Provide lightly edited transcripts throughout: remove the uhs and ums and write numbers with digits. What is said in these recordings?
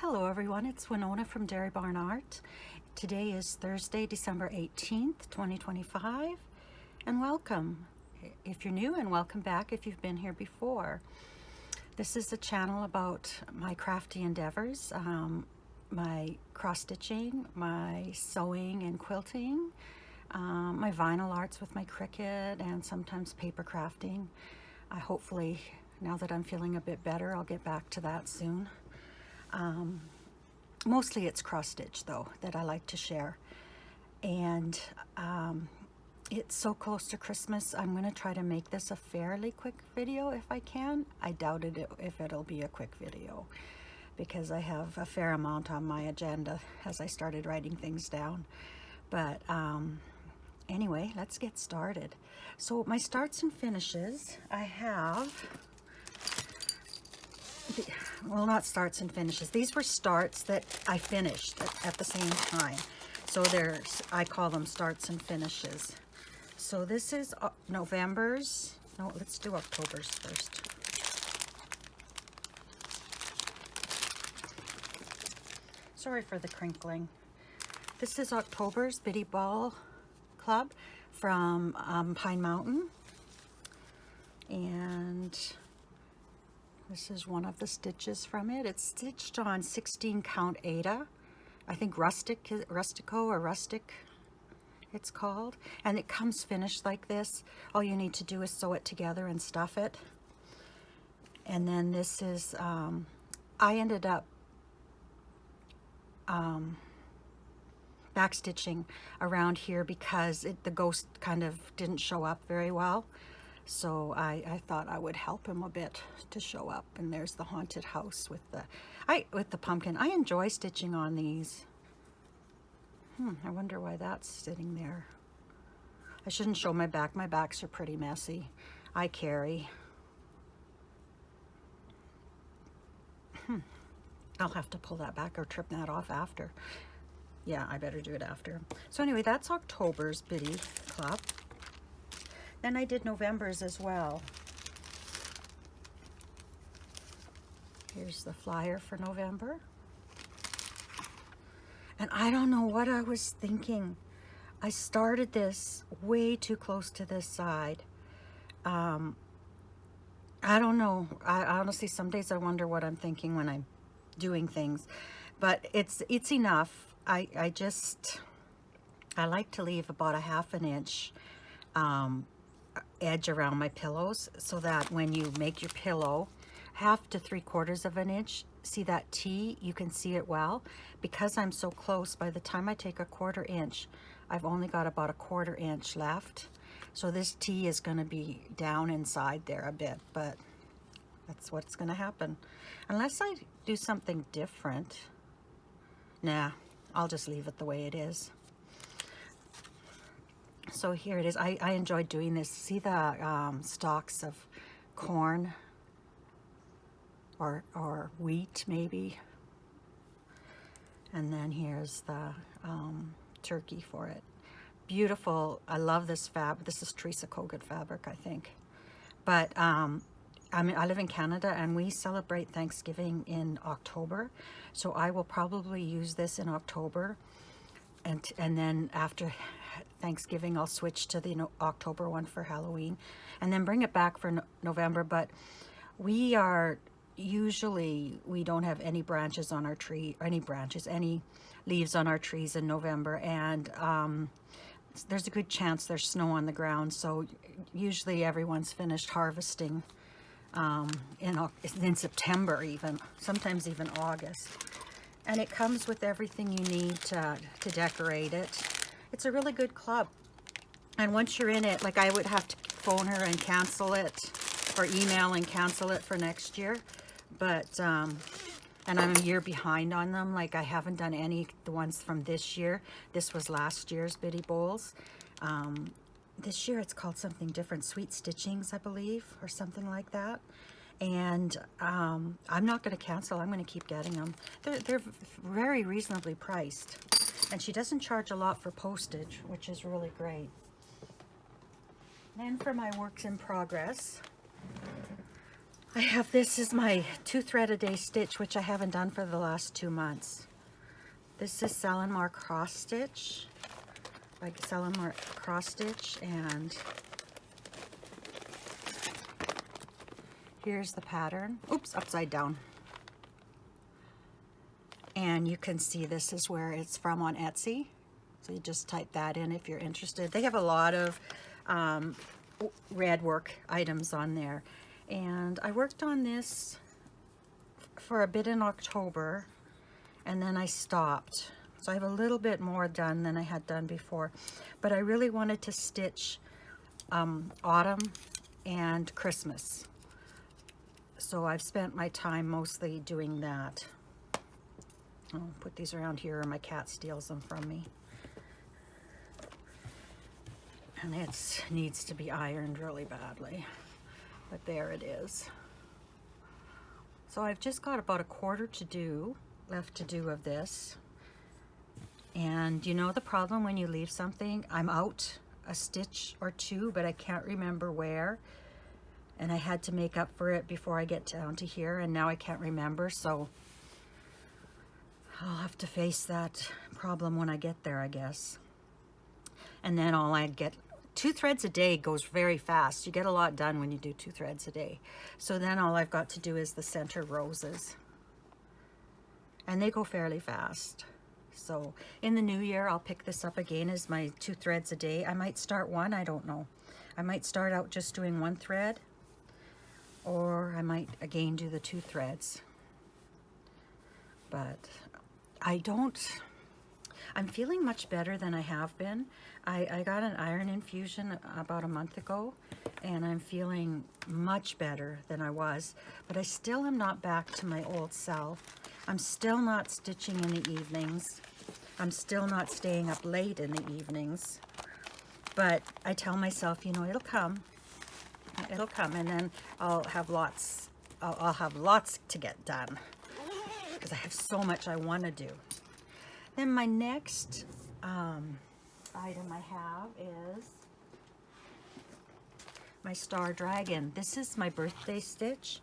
Hello everyone, it's Winona from Dairy Barn Art. Today is Thursday, December 18th, 2025, and welcome if you're new, and welcome back if you've been here before. This is a channel about my crafty endeavors, my cross-stitching, my sewing and quilting, my vinyl arts with my Cricut, and sometimes paper crafting. Hopefully, now that I'm feeling a bit better, I'll get back to that soon. Mostly it's cross-stitch though that I like to share, and it's so close to Christmas. I'm going to try to make this a fairly quick video if I can. I doubt it if it'll be a quick video because I have a fair amount on my agenda as I started writing things down. But anyway, let's get started. So my starts and finishes, I have well, not starts and finishes. These were starts that I finished at the same time. So I call them starts and finishes. So this is November's. No, let's do October's first. Sorry for the crinkling. This is October's Bitty Ball Club from Pine Mountain. And this is one of the stitches from it. It's stitched on 16 count Aida. I think Rustico or Rustic it's called. And it comes finished like this. All you need to do is sew it together and stuff it. And then this is, I ended up back stitching around here because the ghost kind of didn't show up very well. So I thought I would help him a bit to show up. And there's the haunted house with the pumpkin. I enjoy stitching on these. I wonder why that's sitting there. I shouldn't show my back. My backs are pretty messy. I carry. I'll have to pull that back or trim that off after. Yeah, I better do it after. So anyway, that's October's Bitty Club. Then I did November's as well. Here's the flyer for November. And I don't know what I was thinking. I started this way too close to this side. I don't know. I honestly, some days I wonder what I'm thinking when I'm doing things. But it's enough. I like to leave about a ½ an inch edge around my pillows, so that when you make your pillow, 1/2 to 3/4 of an inch, see that T, you can see it well. Because I'm so close, by the time I take a 1/4 inch, I've only got about a 1/4 inch left. So this T is going to be down inside there a bit, but that's what's going to happen. Unless I do something different. Nah, I'll just leave it the way it is. So here it is. I enjoyed doing this. See the stalks of corn or wheat maybe. And then here's the turkey for it. Beautiful. I love this fabric. This is Teresa Kogut fabric, I think. But I live in Canada and we celebrate Thanksgiving in October. So I will probably use this in October. And then after Thanksgiving, I'll switch to the October one for Halloween, and then bring it back for November. But we don't have any branches on our tree, any leaves on our trees in November, and there's a good chance there's snow on the ground. So usually everyone's finished harvesting in September, even sometimes even August. And it comes with everything you need to decorate it. It's a really good club. And once you're in it, like I would have to phone her and cancel it, or email and cancel it for next year. But, and I'm a year behind on them. Like I haven't done the ones from this year. This was last year's Bitty Bowls. This year it's called something different, Sweet Stitchings, I believe, or something like that. And I'm not going to cancel. I'm going to keep getting them. They're very reasonably priced. And she doesn't charge a lot for postage, which is really great. Then for my works in progress, I have, this is my 2 thread a day stitch, which I haven't done for the last 2 months. This is Sellenmar cross stitch, like Sellenmar cross stitch, and here's the pattern. Oops, upside down. And you can see this is where it's from on Etsy. So you just type that in if you're interested. They have a lot of red work items on there. And I worked on this for a bit in October, and then I stopped. So I have a little bit more done than I had done before. But I really wanted to stitch autumn and Christmas. So I've spent my time mostly doing that. I'll put these around here or my cat steals them from me. And it needs to be ironed really badly. But there it is. So I've just got about a quarter to do, left to do of this. And you know the problem when you leave something? I'm out a stitch or two, but I can't remember where. And I had to make up for it before I get down to here, and now I can't remember, so I'll have to face that problem when I get there, I guess. And then all I get, 2 threads a day goes very fast. You get a lot done when you do 2 threads a day. So then all I've got to do is the center roses. And they go fairly fast. So in the new year, I'll pick this up again as my 2 threads a day. I might start one, I don't know. I might start out just doing 1 thread, or I might again do the 2 threads. But I'm feeling much better than I have been. I got an iron infusion about a month ago, and I'm feeling much better than I was, but I still am not back to my old self. I'm still not stitching in the evenings. I'm still not staying up late in the evenings, but I tell myself, you know, it'll come, and then I'll have lots to get done, because I have so much I want to do. Then my next item I have is my Star Dragon. This is my birthday stitch.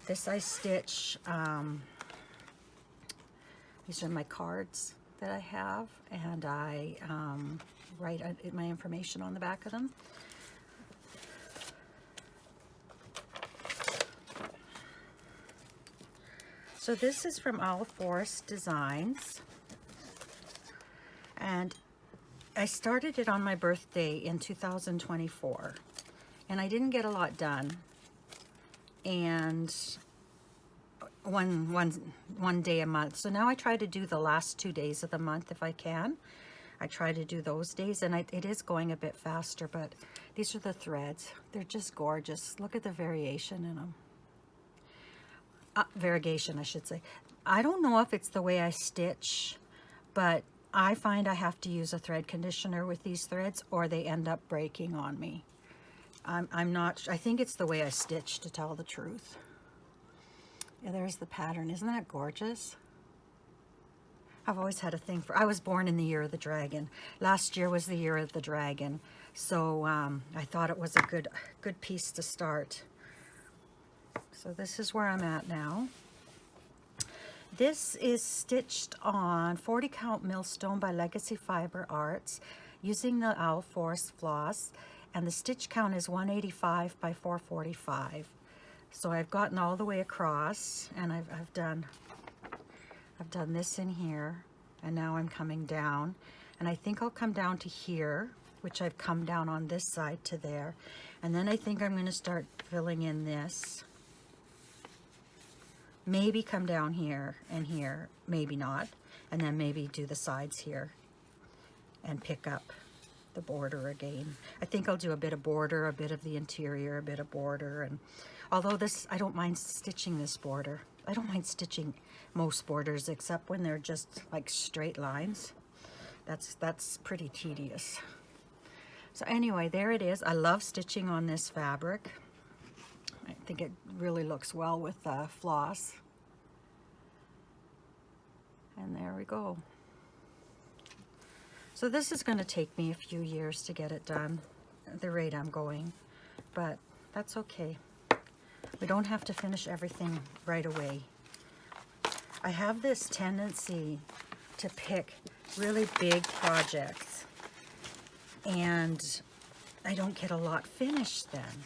This I stitch, these are my cards that I have, and I write my information on the back of them. So this is from FLosstube Designs, and I started it on my birthday in 2024, and I didn't get a lot done, and one day a month. So now I try to do the last 2 days of the month if I can. I try to do those days, and it is going a bit faster, but these are the threads. They're just gorgeous. Look at the variation in them. Variegation, I should say. I don't know if it's the way I stitch, but I find I have to use a thread conditioner with these threads, or they end up breaking on me. I'm not, I think it's the way I stitch, to tell the truth. Yeah, there's the pattern. Isn't that gorgeous? I've always had a thing for, I was born in the year of the dragon. Last year was the year of the dragon. So I thought it was a good piece to start. So this is where I'm at now. This is stitched on 40 count millstone by Legacy Fiber Arts using the FLosstube floss, and the stitch count is 185 by 445. So I've gotten all the way across, and I've done this in here, and now I'm coming down, and I think I'll come down to here, which I've come down on this side to there, and then I think I'm going to start filling in this. Maybe come down here and here, maybe not, and then maybe do the sides here and pick up the border again. I think I'll do a bit of border, a bit of the interior, a bit of border, and although this, I don't mind stitching this border. I don't mind stitching most borders except when they're just like straight lines. That's pretty tedious. So anyway, there it is. I love stitching on this fabric. I think it really looks well with floss. And there we go. So this is going to take me a few years to get it done at the rate I'm going, but that's okay. We don't have to finish everything right away. I have this tendency to pick really big projects, and I don't get a lot finished then.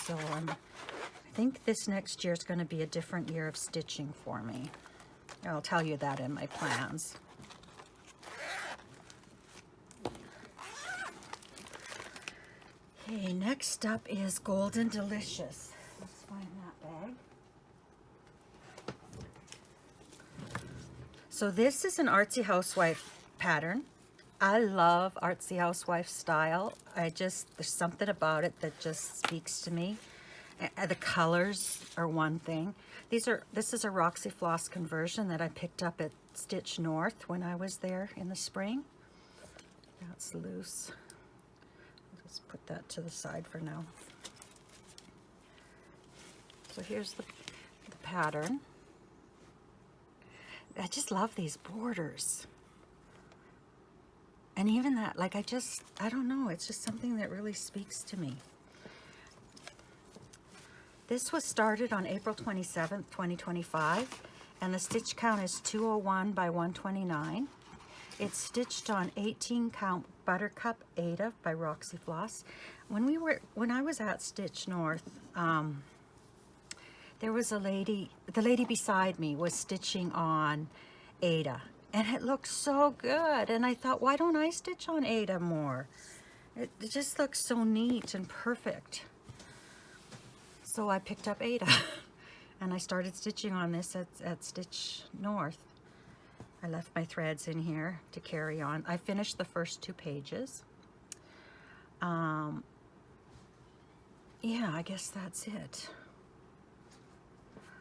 So I think this next year is going to be a different year of stitching for me. I'll tell you that in my plans. Okay, next up is Golden Delicious. Let's find that bag. So this is an Artsy Housewife pattern. I love Artsy Housewife style. There's something about it that just speaks to me. The colors are one thing. This is a Roxy Floss conversion that I picked up at Stitch North when I was there in the spring. That's loose. I'll just put that to the side for now. So here's the pattern. I just love these borders. And even that, like I don't know, it's just something that really speaks to me. This was started on April 27th, 2025, and the stitch count is 201 by 129. It's stitched on 18 count Buttercup Ada by Roxy Floss. When I was at Stitch North, there was the lady beside me was stitching on Ada, and it looked so good, and I thought, why don't I stitch on Ada more? It just looks so neat and perfect. So I picked up Ada and I started stitching on this at Stitch North. I left my threads in here to carry on. I finished the first 2 pages. Yeah, I guess that's it.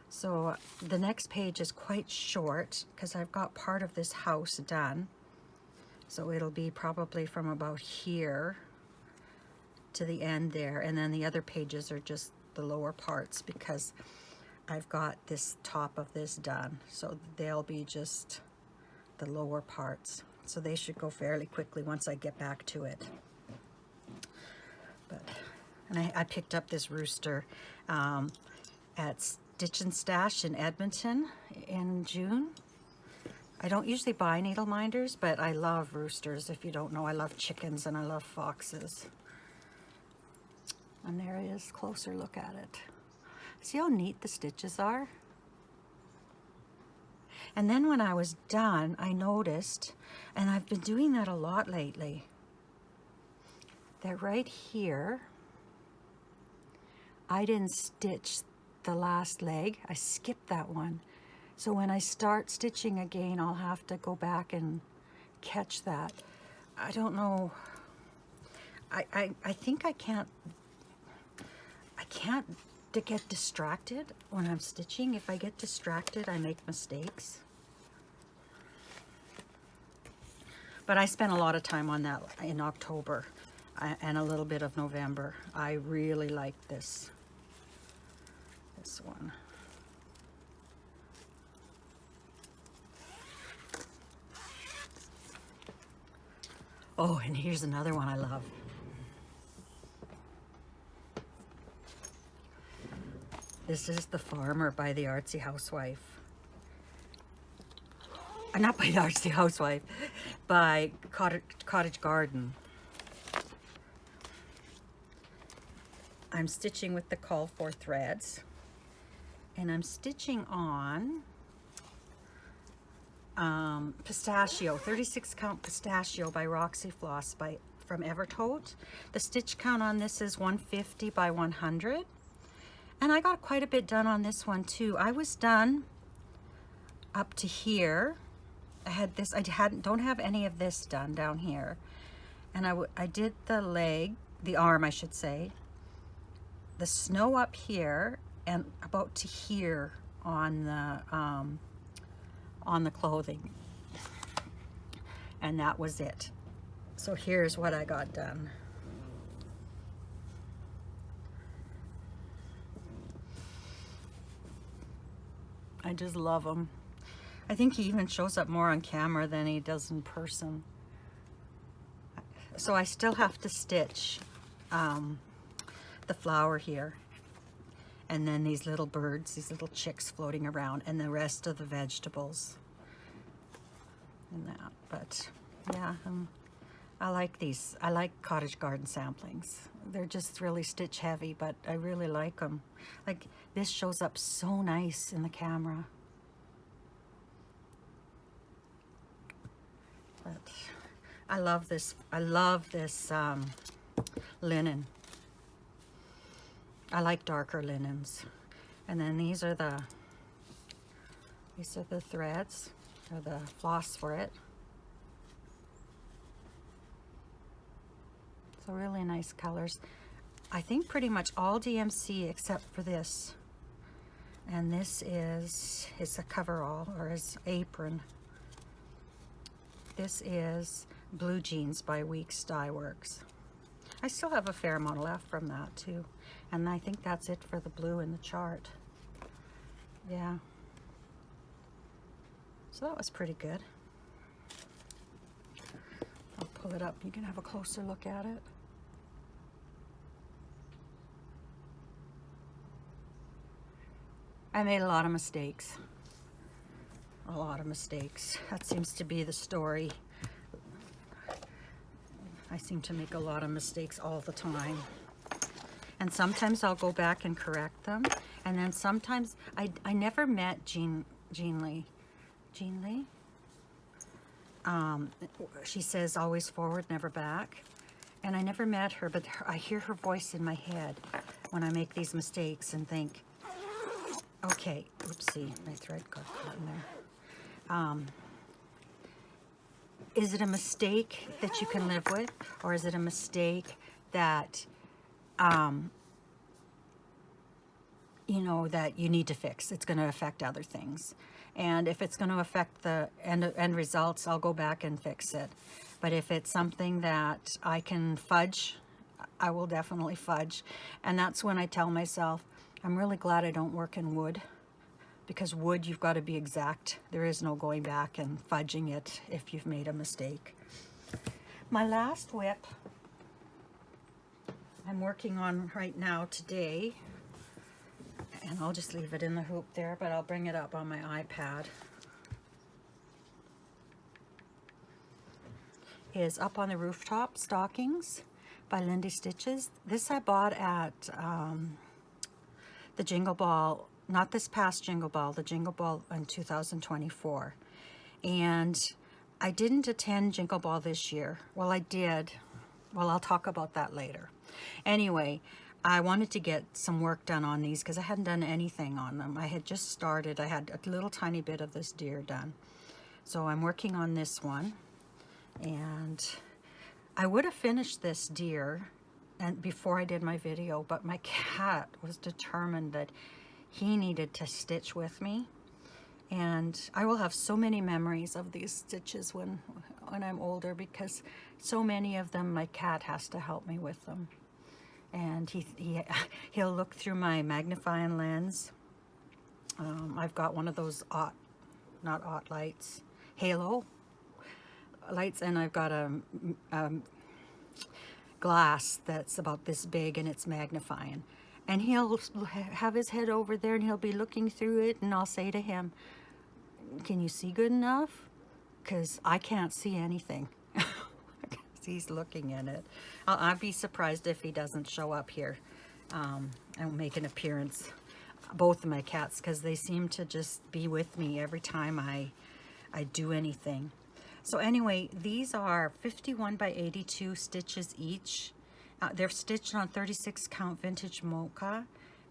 So the next page is quite short because I've got part of this house done. So it'll be probably from about here to the end there. And then the other pages are just the lower parts because I've got this top of this done. So they'll be just the lower parts. So they should go fairly quickly once I get back to it. And I picked up this rooster at Stitch and Stash in Edmonton in June. I don't usually buy needle minders, but I love roosters. If you don't know, I love chickens and I love foxes. And there it is, closer look at it. See how neat the stitches are? And then when I was done, I noticed, and I've been doing that a lot lately, that right here, I didn't stitch the last leg. I skipped that one. So when I start stitching again, I'll have to go back and catch that. I don't know. I think I can't get distracted when I'm stitching. If I get distracted, I make mistakes. But I spent a lot of time on that in October and a little bit of November. I really like this one. Oh, and here's another one I love. This is The Farmer by the Artsy Housewife. Not by the Artsy Housewife, by Cottage Garden. I'm stitching with the call for threads, and I'm stitching on Pistachio, 36 count Pistachio by Roxy Floss from Evertote. The stitch count on this is 150 by 100. And I got quite a bit done on this one too. I was done up to here. I had this, don't have any of this done down here. And I did the leg, the arm I should say, the snow up here and about to here on the clothing. And that was it. So here's what I got done. I just love him. I think he even shows up more on camera than he does in person. So I still have to stitch the flower here. And then these little birds, these little chicks floating around, and the rest of the vegetables. And that, but yeah, I like these. I like cottage garden samplings. They're just really stitch heavy, but I really like them. Like this shows up so nice in the camera. But I love this. I love this linen. I like darker linens. And then these are the threads, or the floss for it. So really nice colors. I think pretty much all DMC except for this. And this is his coverall, or his apron. This is Blue Jeans by Weeks Dye Works. I still have a fair amount left from that too. And I think that's it for the blue in the chart. Yeah. So that was pretty good. I'll pull it up. You can have a closer look at it. I made a lot of mistakes. A lot of mistakes. That seems to be the story. I seem to make a lot of mistakes all the time. And sometimes I'll go back and correct them. And then sometimes, I never met Jean Lee. Jean Lee? She says always forward, never back. And I never met her, but I hear her voice in my head when I make these mistakes and think, okay, oopsie, my thread got caught in there. Is it a mistake that you can live with, or is it a mistake that, you know, that you need to fix? It's going to affect other things. And if it's going to affect the end results, I'll go back and fix it. But if it's something that I can fudge, I will definitely fudge. And that's when I tell myself, I'm really glad I don't work in wood, because wood, you've got to be exact. There is no going back and fudging it if you've made a mistake. My last whip I'm working on right now today, and I'll just leave it in the hoop there, but I'll bring it up on my iPad, is Up on the Rooftop Stockings by Lindy Stitches. This I bought at the Jingle Ball, not this past Jingle Ball, the Jingle Ball in 2024. And I didn't attend Jingle Ball this year. Well, I did. Well, I'll talk about that later. Anyway, I wanted to get some work done on these because I hadn't done anything on them. I had just started. I had a little tiny bit of this deer done. So I'm working on this one. And I would have finished this deer and before I did my video, but my cat was determined that he needed to stitch with me. And I will have so many memories of these stitches when I'm older, because so many of them my cat has to help me with them. And he'll look through my magnifying lens. I've got one of those not lights, halo lights, and I've got a glass that's about this big, and it's magnifying. And he'll have his head over there and he'll be looking through it, and I'll say to him, can you see good enough? Because I can't see anything. He's looking in it. I'd be surprised if he doesn't show up here and make an appearance. Both of my cats, because they seem to just be with me every time I do anything. So anyway, these are 51 by 82 stitches each. They're stitched on 36 count vintage mocha,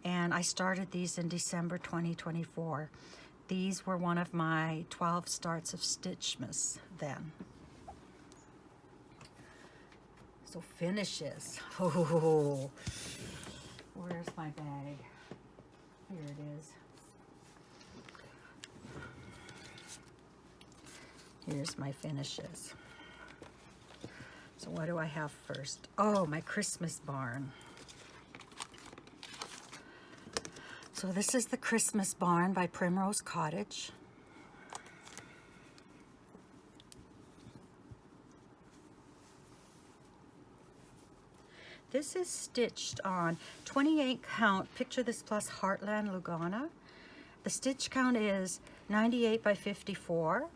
and I started these in December 2024. These were one of my 12 starts of Stitchmas then. So finishes. Oh, where's my bag? Here it is. Here's my finishes. So what do I have first? Oh, my Christmas barn. So this is the Christmas barn by Primrose Cottage. This is stitched on 28 count, picture this plus Heartland Lugana. The stitch count is 98 by 54.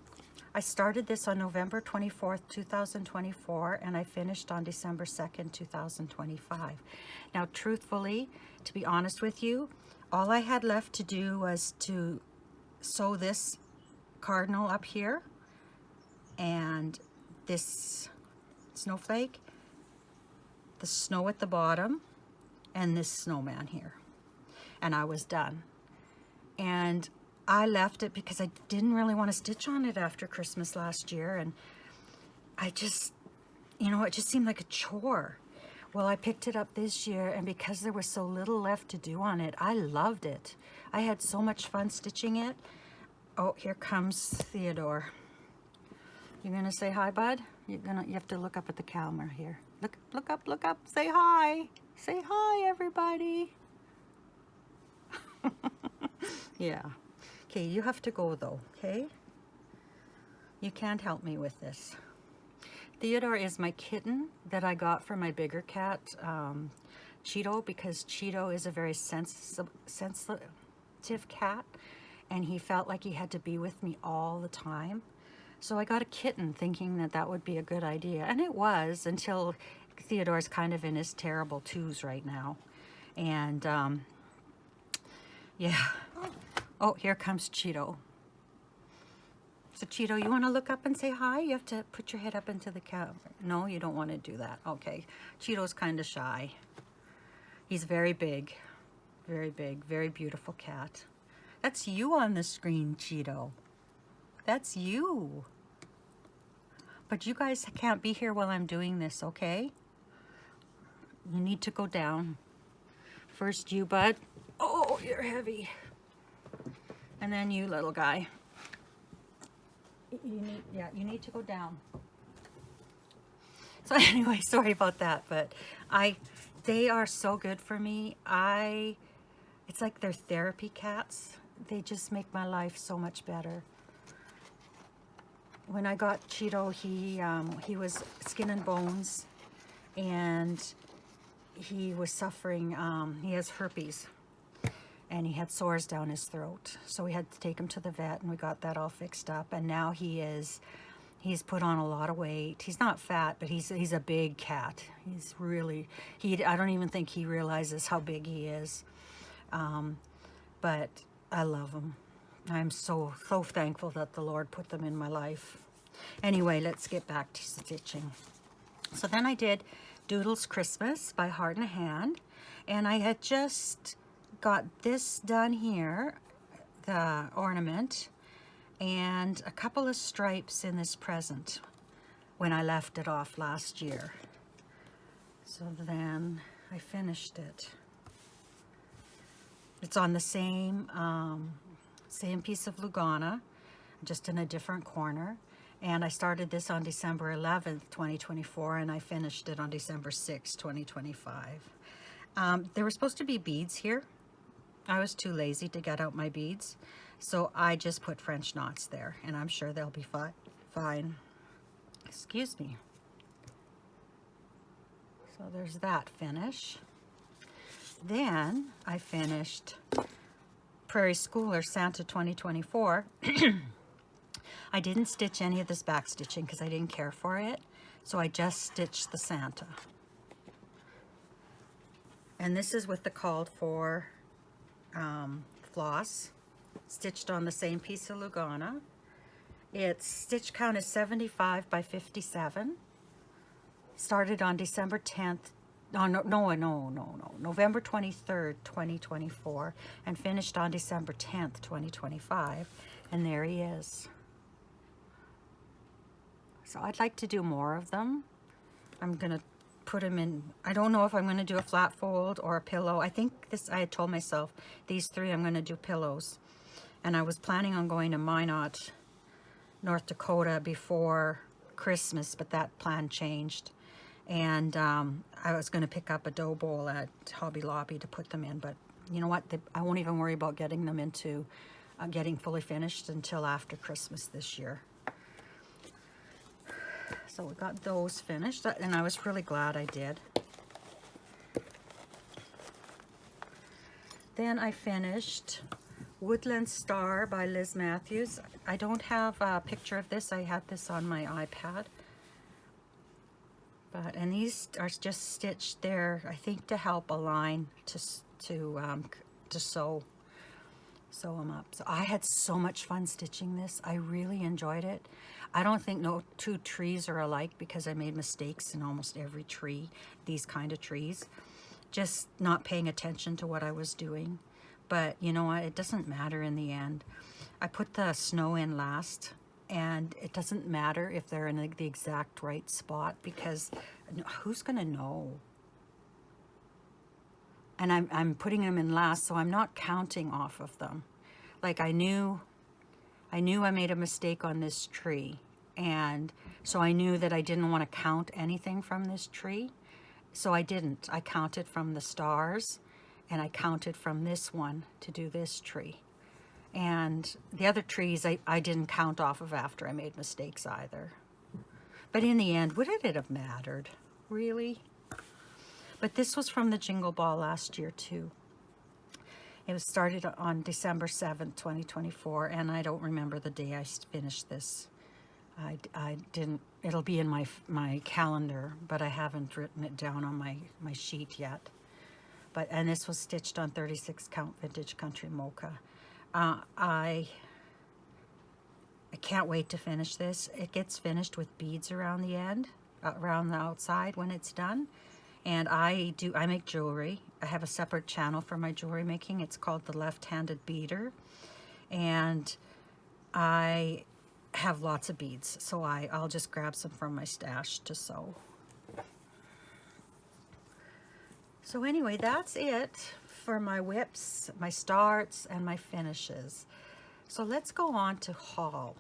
I started this on November 24th, 2024, and I finished on December 2nd, 2025. Now, truthfully, to be honest with you, all I had left to do was to sew this cardinal up here and this snowflake, the snow at the bottom, and this snowman here. And I was done. And I left it because I didn't really want to stitch on it after Christmas last year, and I just, you know, it just seemed like a chore. Well, I picked it up this year, and because there was so little left to do on it, I loved it. I had so much fun stitching it. Oh, here comes Theodore. You're gonna say hi, bud? You have to look up at the camera here. Look up, say hi. Say hi, everybody. Yeah. Okay, you have to go though, okay? You can't help me with this. Theodore is my kitten that I got for my bigger cat, Cheeto, because Cheeto is a very sensitive cat, and he felt like he had to be with me all the time. So I got a kitten thinking that that would be a good idea, and it was, until Theodore's kind of in his terrible twos right now. And yeah. Oh, here comes Cheeto. So Cheeto, you want to look up and say hi? You have to put your head up into the camera. No, you don't want to do that. Okay. Cheeto's kind of shy. He's very big, very beautiful cat. That's you on the screen, Cheeto. That's you. But you guys can't be here while I'm doing this, okay? You need to go down. First you, bud. Oh, you're heavy. And then you, little guy. You need to go down. So anyway, sorry about that, but they are so good for me. It's like they're therapy cats. They just make my life so much better. When I got Cheeto, he was skin and bones, and he was suffering, he has herpes, and he had sores down his throat. So we had to take him to the vet, and we got that all fixed up. And now he's put on a lot of weight. He's not fat, but he's a big cat. He's really, I don't even think he realizes how big he is. But I love him. I'm so thankful that the Lord put them in my life. Anyway, let's get back to stitching. So then I did Doodle's Christmas by Heart and Hand, and I had just got this done here, the ornament, and a couple of stripes in this present when I left it off last year. So then I finished it. It's on the same piece of Lugana, just in a different corner. And I started this on December 11th, 2024, and I finished it on December 6th, 2025. There were supposed to be beads here. I was too lazy to get out my beads, so I just put French knots there, and I'm sure they'll be fine. Excuse me. So there's that finish. Then I finished Prairie Schooler Santa 2024. I didn't stitch any of this back stitching because I didn't care for it, so I just stitched the Santa. And this is with the called for floss, stitched on the same piece of Lugana. Its stitch count is 75 by 57. Started on December 10th, November 23rd, 2024, and finished on December 10th, 2025. And there he is. So I'd like to do more of them. I'm gonna put them in, I don't know if I'm gonna do a flat fold or a pillow. I think I had told myself these three I'm gonna do pillows. And I was planning on going to Minot, North Dakota before Christmas, but that plan changed. And I was gonna pick up a dough bowl at Hobby Lobby to put them in, but you know what? I won't even worry about getting them into getting fully finished until after Christmas this year. So we got those finished, and I was really glad I did. Then I finished Woodland Star by Liz Matthews. I don't have a picture of this. I had this on my iPad. And these are just stitched there, I think, to help align to sew them up. So I had so much fun stitching this. I really enjoyed it. I don't think no two trees are alike because I made mistakes in almost every tree, these kind of trees. Just not paying attention to what I was doing. But you know what? It doesn't matter in the end. I put the snow in last, and it doesn't matter if they're in the exact right spot because who's going to know? And I'm putting them in last, so I'm not counting off of them. Like I knew I made a mistake on this tree, and so I knew that I didn't want to count anything from this tree. So I didn't. I counted from the stars, and I counted from this one to do this tree. And the other trees I didn't count off of after I made mistakes either. But in the end, would it have mattered? Really? But this was from the Jingle Ball last year too. It was started on December 7th, 2024, and I don't remember the day I finished this. I didn't, it'll be in my calendar, but I haven't written it down on my sheet yet. And this was stitched on 36 count vintage country mocha. I can't wait to finish this. It gets finished with beads around the end, around the outside when it's done. And I make jewelry. I have a separate channel for my jewelry making. It's called The Left-Handed Beader. And I have lots of beads, so I'll just grab some from my stash to sew. So anyway, that's it for my whips, my starts, and my finishes. So let's go on to haul.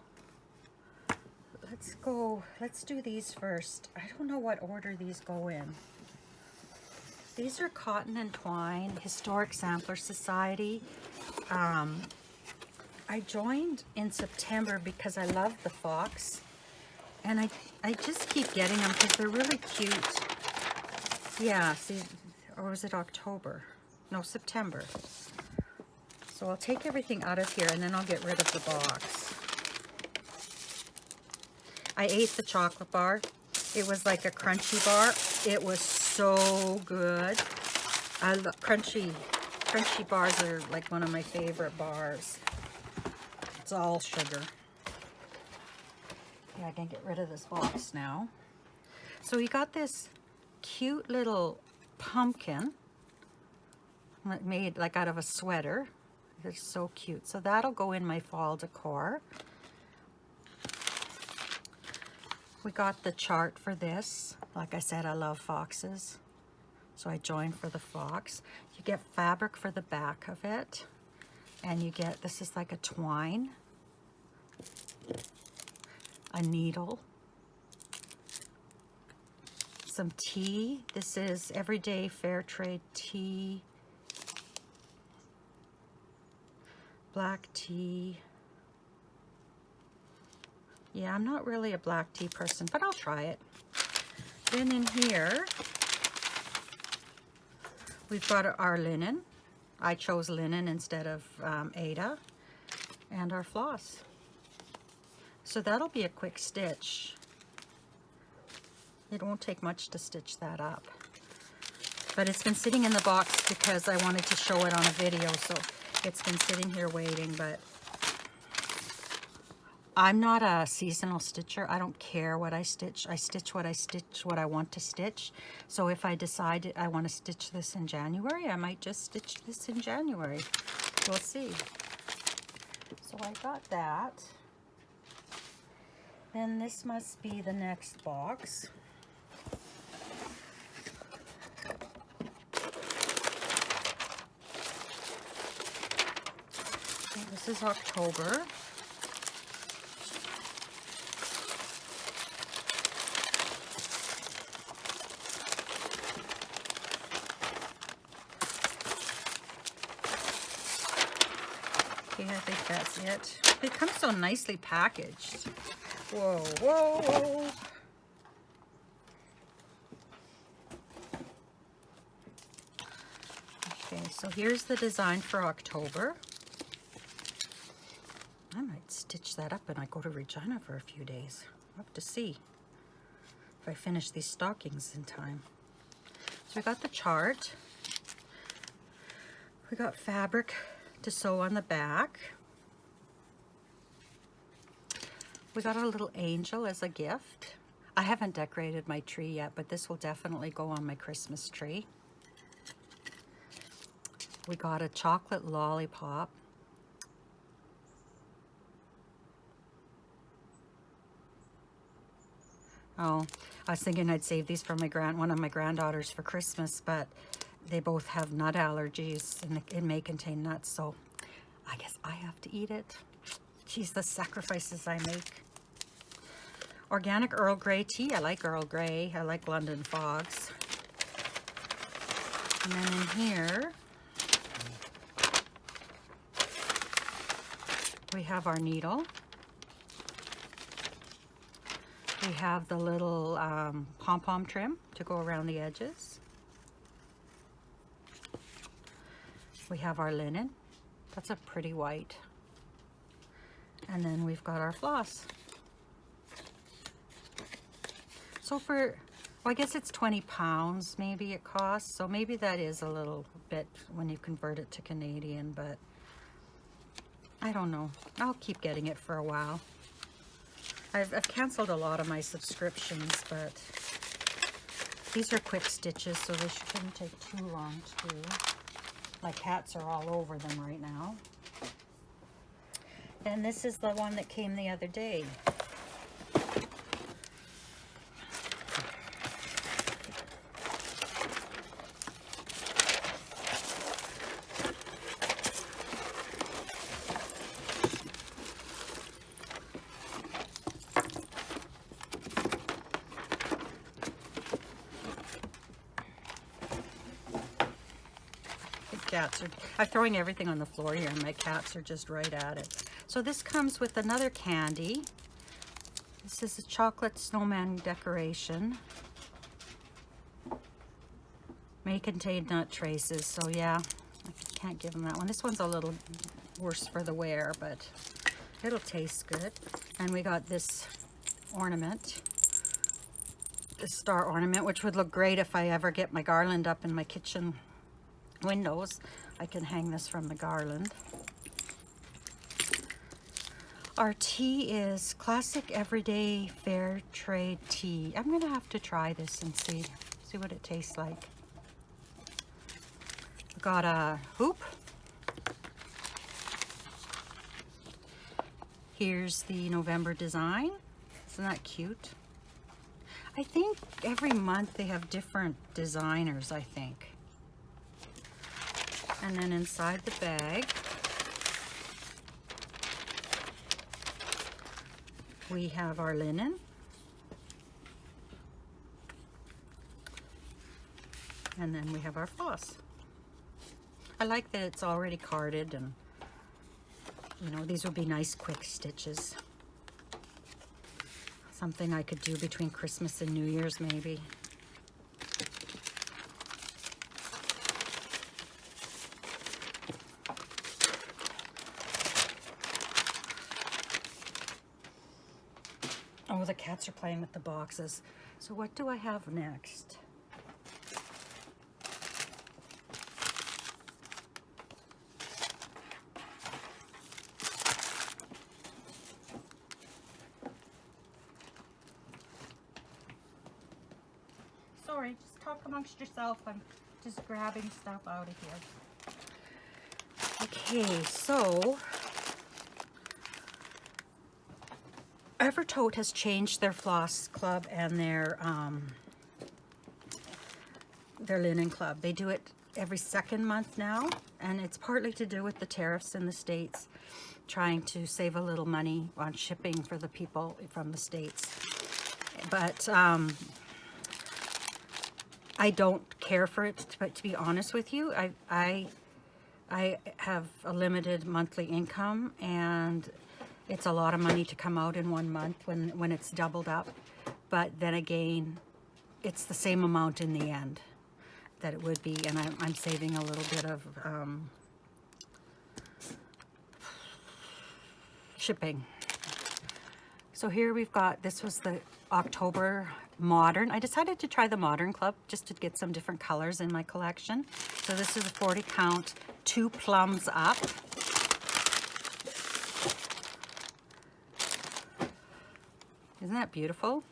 Let's do these first. I don't know what order these go in. These are Cotton and Twine, Historic Sampler Society. I joined in September because I love the fox. And I just keep getting them because they're really cute. Yeah, see, or was it October? No, September. So I'll take everything out of here and then I'll get rid of the box. I ate the chocolate bar. It was like a crunchy bar. It was so good. I love crunchy bars are like one of my favorite bars. It's all sugar. Yeah, I can get rid of this box now. So we got this cute little pumpkin made like out of a sweater. It's so cute. So that'll go in my fall decor. We got the chart for this. Like I said, I love foxes. So I joined for the fox. You get fabric for the back of it. And you get, this is like a twine. A needle. Some tea. This is Everyday Fair Trade tea. Black tea. Yeah, I'm not really a black tea person, but I'll try it. Then in here, we've got our linen. I chose linen instead of Ada. And our floss. So that'll be a quick stitch. It won't take much to stitch that up. But it's been sitting in the box because I wanted to show it on a video, so it's been sitting here waiting, but I'm not a seasonal stitcher. I don't care what I stitch. I stitch what I want to stitch. So if I decide I want to stitch this in January, I might just stitch this in January. We'll see. So I got that. Then this must be the next box. Okay, this is October. Okay, I think that's it. They come so nicely packaged. Whoa, whoa, whoa. Okay, so here's the design for October. I might stitch that up and I go to Regina for a few days. I'll have to see if I finish these stockings in time. So we got the chart. We got fabric to sew on the back. We got our little angel as a gift. I haven't decorated my tree yet, but this will definitely go on my Christmas tree. We got a chocolate lollipop. Oh, I was thinking I'd save these for one of my granddaughters for Christmas, but they both have nut allergies and it may contain nuts, so I guess I have to eat it. Geez, the sacrifices I make. Organic Earl Grey tea. I like Earl Grey. I like London Fogs. And then in here, we have our needle. We have the little pom-pom trim to go around the edges. We have our linen. That's a pretty white. And then we've got our floss. So well, I guess it's 20 pounds maybe it costs. So maybe that is a little bit when you convert it to Canadian, but I don't know. I'll keep getting it for a while. I've canceled a lot of my subscriptions, but these are quick stitches, so they shouldn't take too long to do. My cats are all over them right now. And this is the one that came the other day. Cats are throwing everything on the floor here, and my cats are just right at it. So this comes with another candy. This is a chocolate snowman decoration. May contain nut traces, so yeah, I can't give them that one. This one's a little worse for the wear, but it'll taste good. And we got this ornament, this star ornament, which would look great if I ever get my garland up in my kitchen windows. I can hang this from the garland. Our tea is classic everyday fair trade tea. I'm gonna have to try this and see what it tastes like. We've got a hoop. Here's the November design. Isn't that cute? I think every month they have different designers, I think. And then inside the bag, we have our linen. And then we have our floss. I like that it's already carded, and you know, these would be nice quick stitches. Something I could do between Christmas and New Year's maybe. Oh, the cats are playing with the boxes. So what do I have next? Sorry, just talk amongst yourself. I'm just grabbing stuff out of here. Okay, so Evertote has changed their floss club and their linen club. They do it every second month now, and it's partly to do with the tariffs in the States, trying to save a little money on shipping for the people from the States. But I don't care for it, but to be honest with you, I have a limited monthly income, and it's a lot of money to come out in 1 month when it's doubled up. But then again, it's the same amount in the end. that it would be, and I'm saving a little bit of shipping. So here we've got, this was the October Modern. I decided to try the Modern Club just to get some different colors in my collection. So this is a 40 count, 2 plums up. Isn't that beautiful?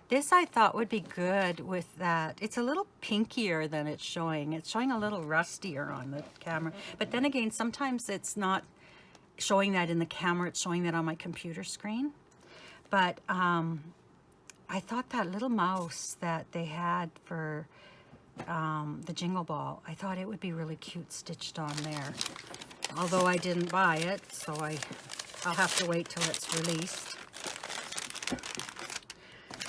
This I thought would be good with that. It's a little pinkier than it's showing. It's showing a little rustier on the camera. But then again, sometimes it's not showing that in the camera, it's showing that on my computer screen. But I thought that little mouse that they had for the Jingle Ball, I thought it would be really cute stitched on there. Although I didn't buy it, so I'll have to wait till it's released.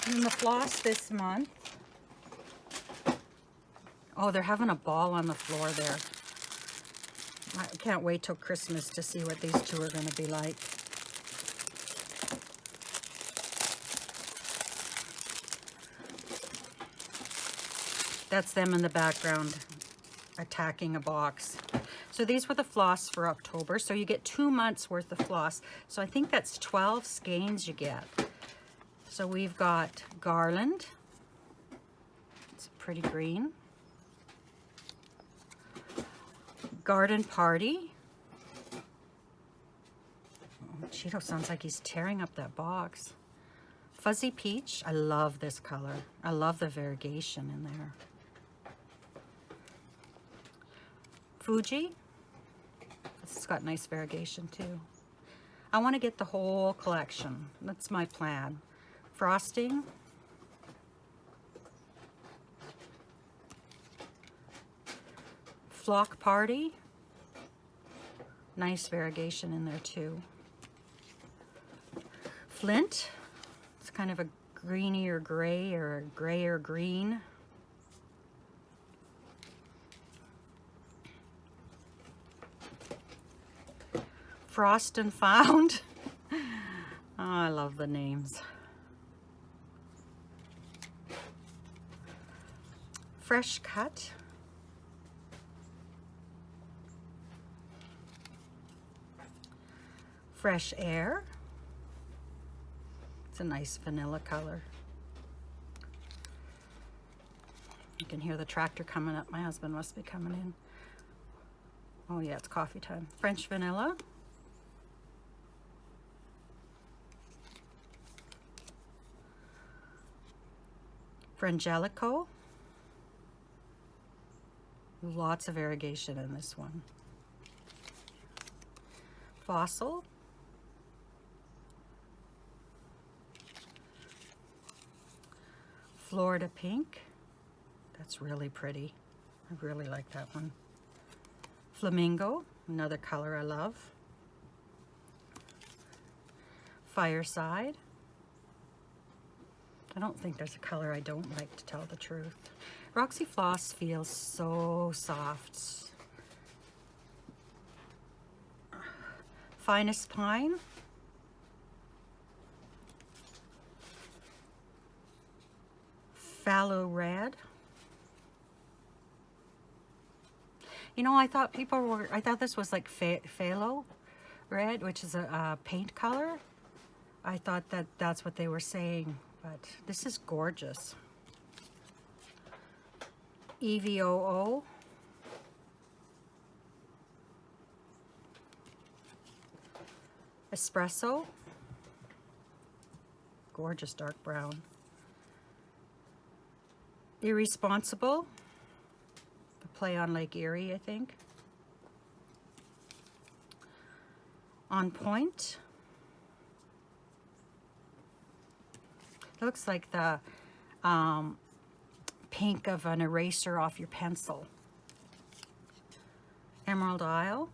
And the floss this month, oh, they're having a ball on the floor there. I can't wait till Christmas to see what these two are going to be like. That's them in the background attacking a box. So these were the floss for October. So you get 2 months worth of floss. So I think that's 12 skeins you get. So we've got Garland. It's a pretty green. Garden Party. Oh, Cheeto sounds like he's tearing up that box. Fuzzy Peach. I love this color. I love the variegation in there. Fuji. This has got nice variegation too. I want to get the whole collection. That's my plan. Frosting. Flock Party. Nice variegation in there too. Flint. It's kind of a greenier gray or a grayer green. Frost and Found. Oh, I love the names. Fresh Cut. Fresh Air. It's a nice vanilla color. You can hear the tractor coming up. My husband must be coming in. Oh yeah, it's coffee time. French Vanilla. Frangelico. Lots of variegation in this one. Fossil. Florida Pink. That's really pretty. I really like that one. Flamingo, another color I love. Fireside. I don't think there's a color I don't like, to tell the truth. Roxy Floss feels so soft. Finest Pine. Phthalo Red. You know, I thought this was like phthalo red, which is a paint color. I thought that's what they were saying, but this is gorgeous. EVOO. Espresso. Gorgeous dark brown. Irresponsible. The play on Lake Erie, I think. On Point. It looks like the pink of an eraser off your pencil. Emerald Isle.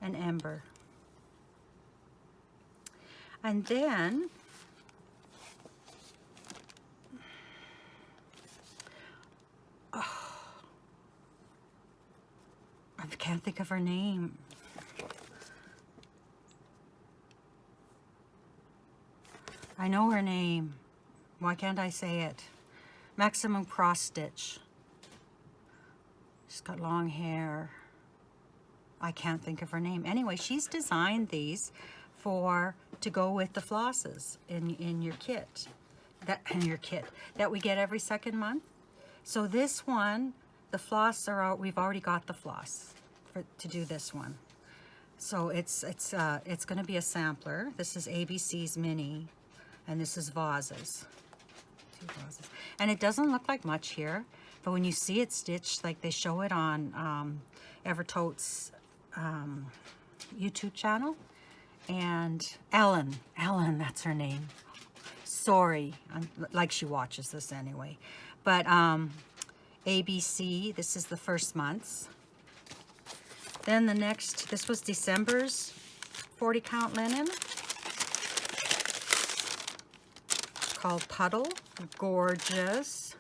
And Ember. And then I can't think of her name. I know her name. Why can't I say it? Maximum Cross Stitch. She's got long hair. I can't think of her name. Anyway, she's designed these to go with the flosses in your kit. That we get every second month. So this one, the floss are out. We've already got the floss to do this one. So it's going to be a sampler. This is ABC's Mini, and this is vases. 2 vases. And it doesn't look like much here, but when you see it stitched, like they show it on Evertote's YouTube channel, and Ellen, that's her name. Sorry, like she watches this anyway. But ABC, this is the first month's. Then the next, this was December's 40 count linen. Called Puddle. Gorgeous.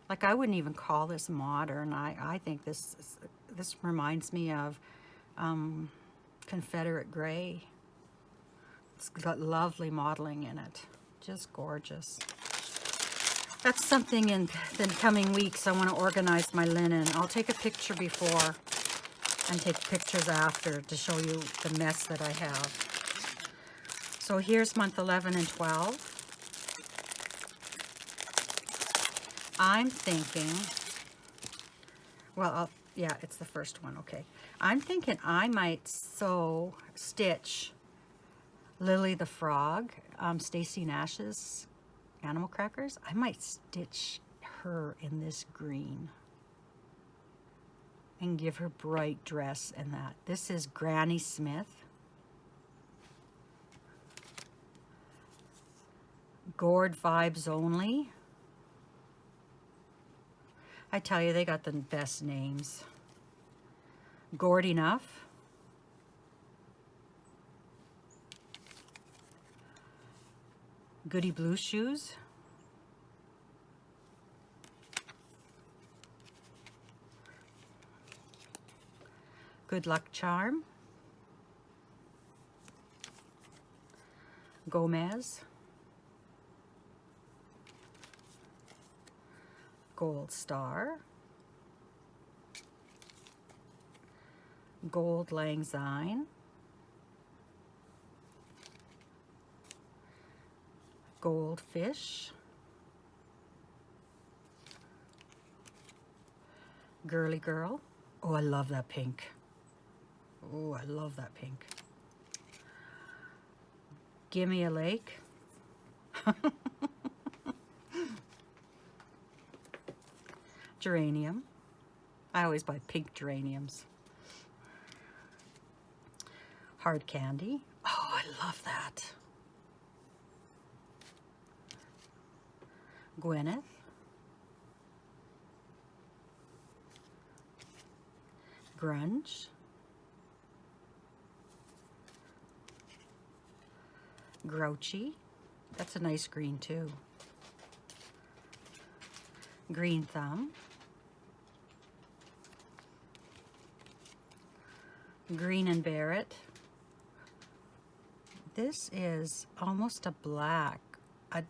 Like, I wouldn't even call this modern. I think this reminds me of Confederate gray. It's got lovely modeling in it. Just gorgeous. That's something in the coming weeks. I want to organize my linen. I'll take a picture before and take pictures after to show you the mess that I have. So here's month 11 and 12. I'm thinking, well, yeah, it's the first one, okay. I'm thinking I might stitch Lily the Frog, Stacy Nash's Animal Crackers. I might stitch her in this green and give her bright dress and that. This is Granny Smith. Gourd Vibes Only. I tell you, they got the best names. Gourd Enough. Goody Blue Shoes. Good Luck Charm. Gomez. Gold Star. Gold Lang Syne. Goldfish. Girly Girl. Oh, I love that pink. Oh, I love that pink. Gimme a Lake. Geranium. I always buy pink geraniums. Hard Candy. Oh, I love that. Gwyneth. Grunge. Grouchy. That's a nice green too. Green Thumb. Green and Barrett. This is almost a black.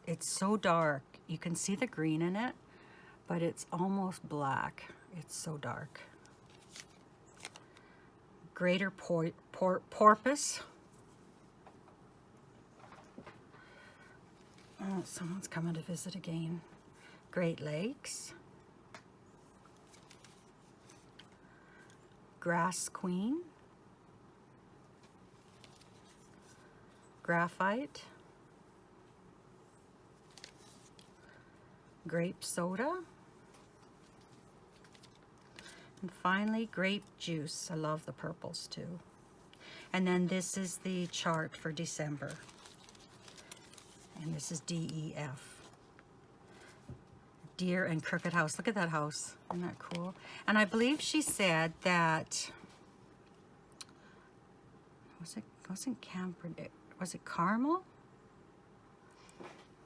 It's so dark. You can see the green in it, but it's almost black. It's so dark. Greater Porpoise. Oh, someone's coming to visit again. Great Lakes. Grass Queen. Graphite. Grape Soda. And finally, Grape Juice. I love the purples too. And then this is the chart for December. And this is DEF. Deer and Crooked House. Look at that house. Isn't that cool? And I believe she said that, wasn't Camperdick, was it Caramel?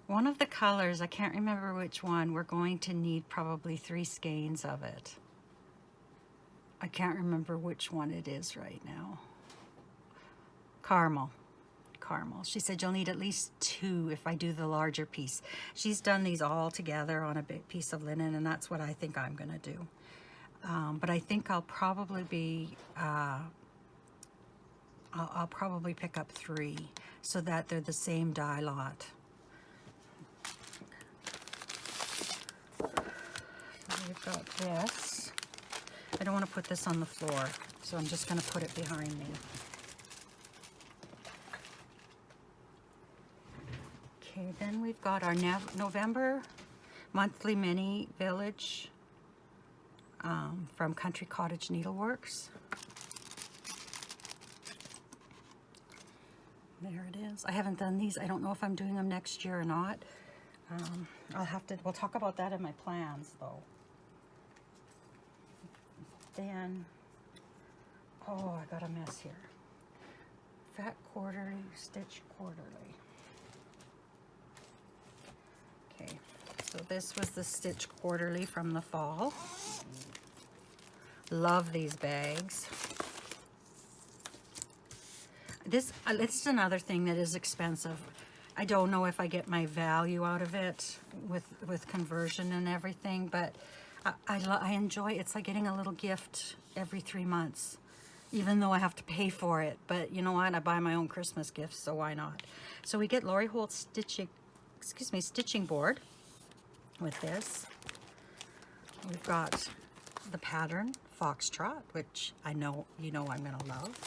One of the colors, I can't remember which one, we're going to need probably 3 skeins of it. I can't remember which one it is right now. Caramel. caramel. She said you'll need at least 2 if I do the larger piece. She's done these all together on a big piece of linen, and that's what I think I'm gonna do. But I think I'll probably be, I'll probably pick up 3 so that they're the same dye lot. So we've got this. I don't want to put this on the floor, so I'm just going to put it behind me. Okay, then we've got our November monthly mini village from Country Cottage Needleworks. There it is. I haven't done these. I don't know if I'm doing them next year or not. We'll talk about that in my plans though. Then, oh, I got a mess here. Fat quarterly, stitch quarterly. Okay, so this was the stitch quarterly from the fall. Love these bags. It's another thing that is expensive. I don't know if I get my value out of it with conversion and everything, but I enjoy it. It's like getting a little gift every 3 months, even though I have to pay for it. But you know what? I buy my own Christmas gifts, so why not? So we get Lori Holt's stitching board with this. We've got the pattern Foxtrot, which I know I'm gonna love.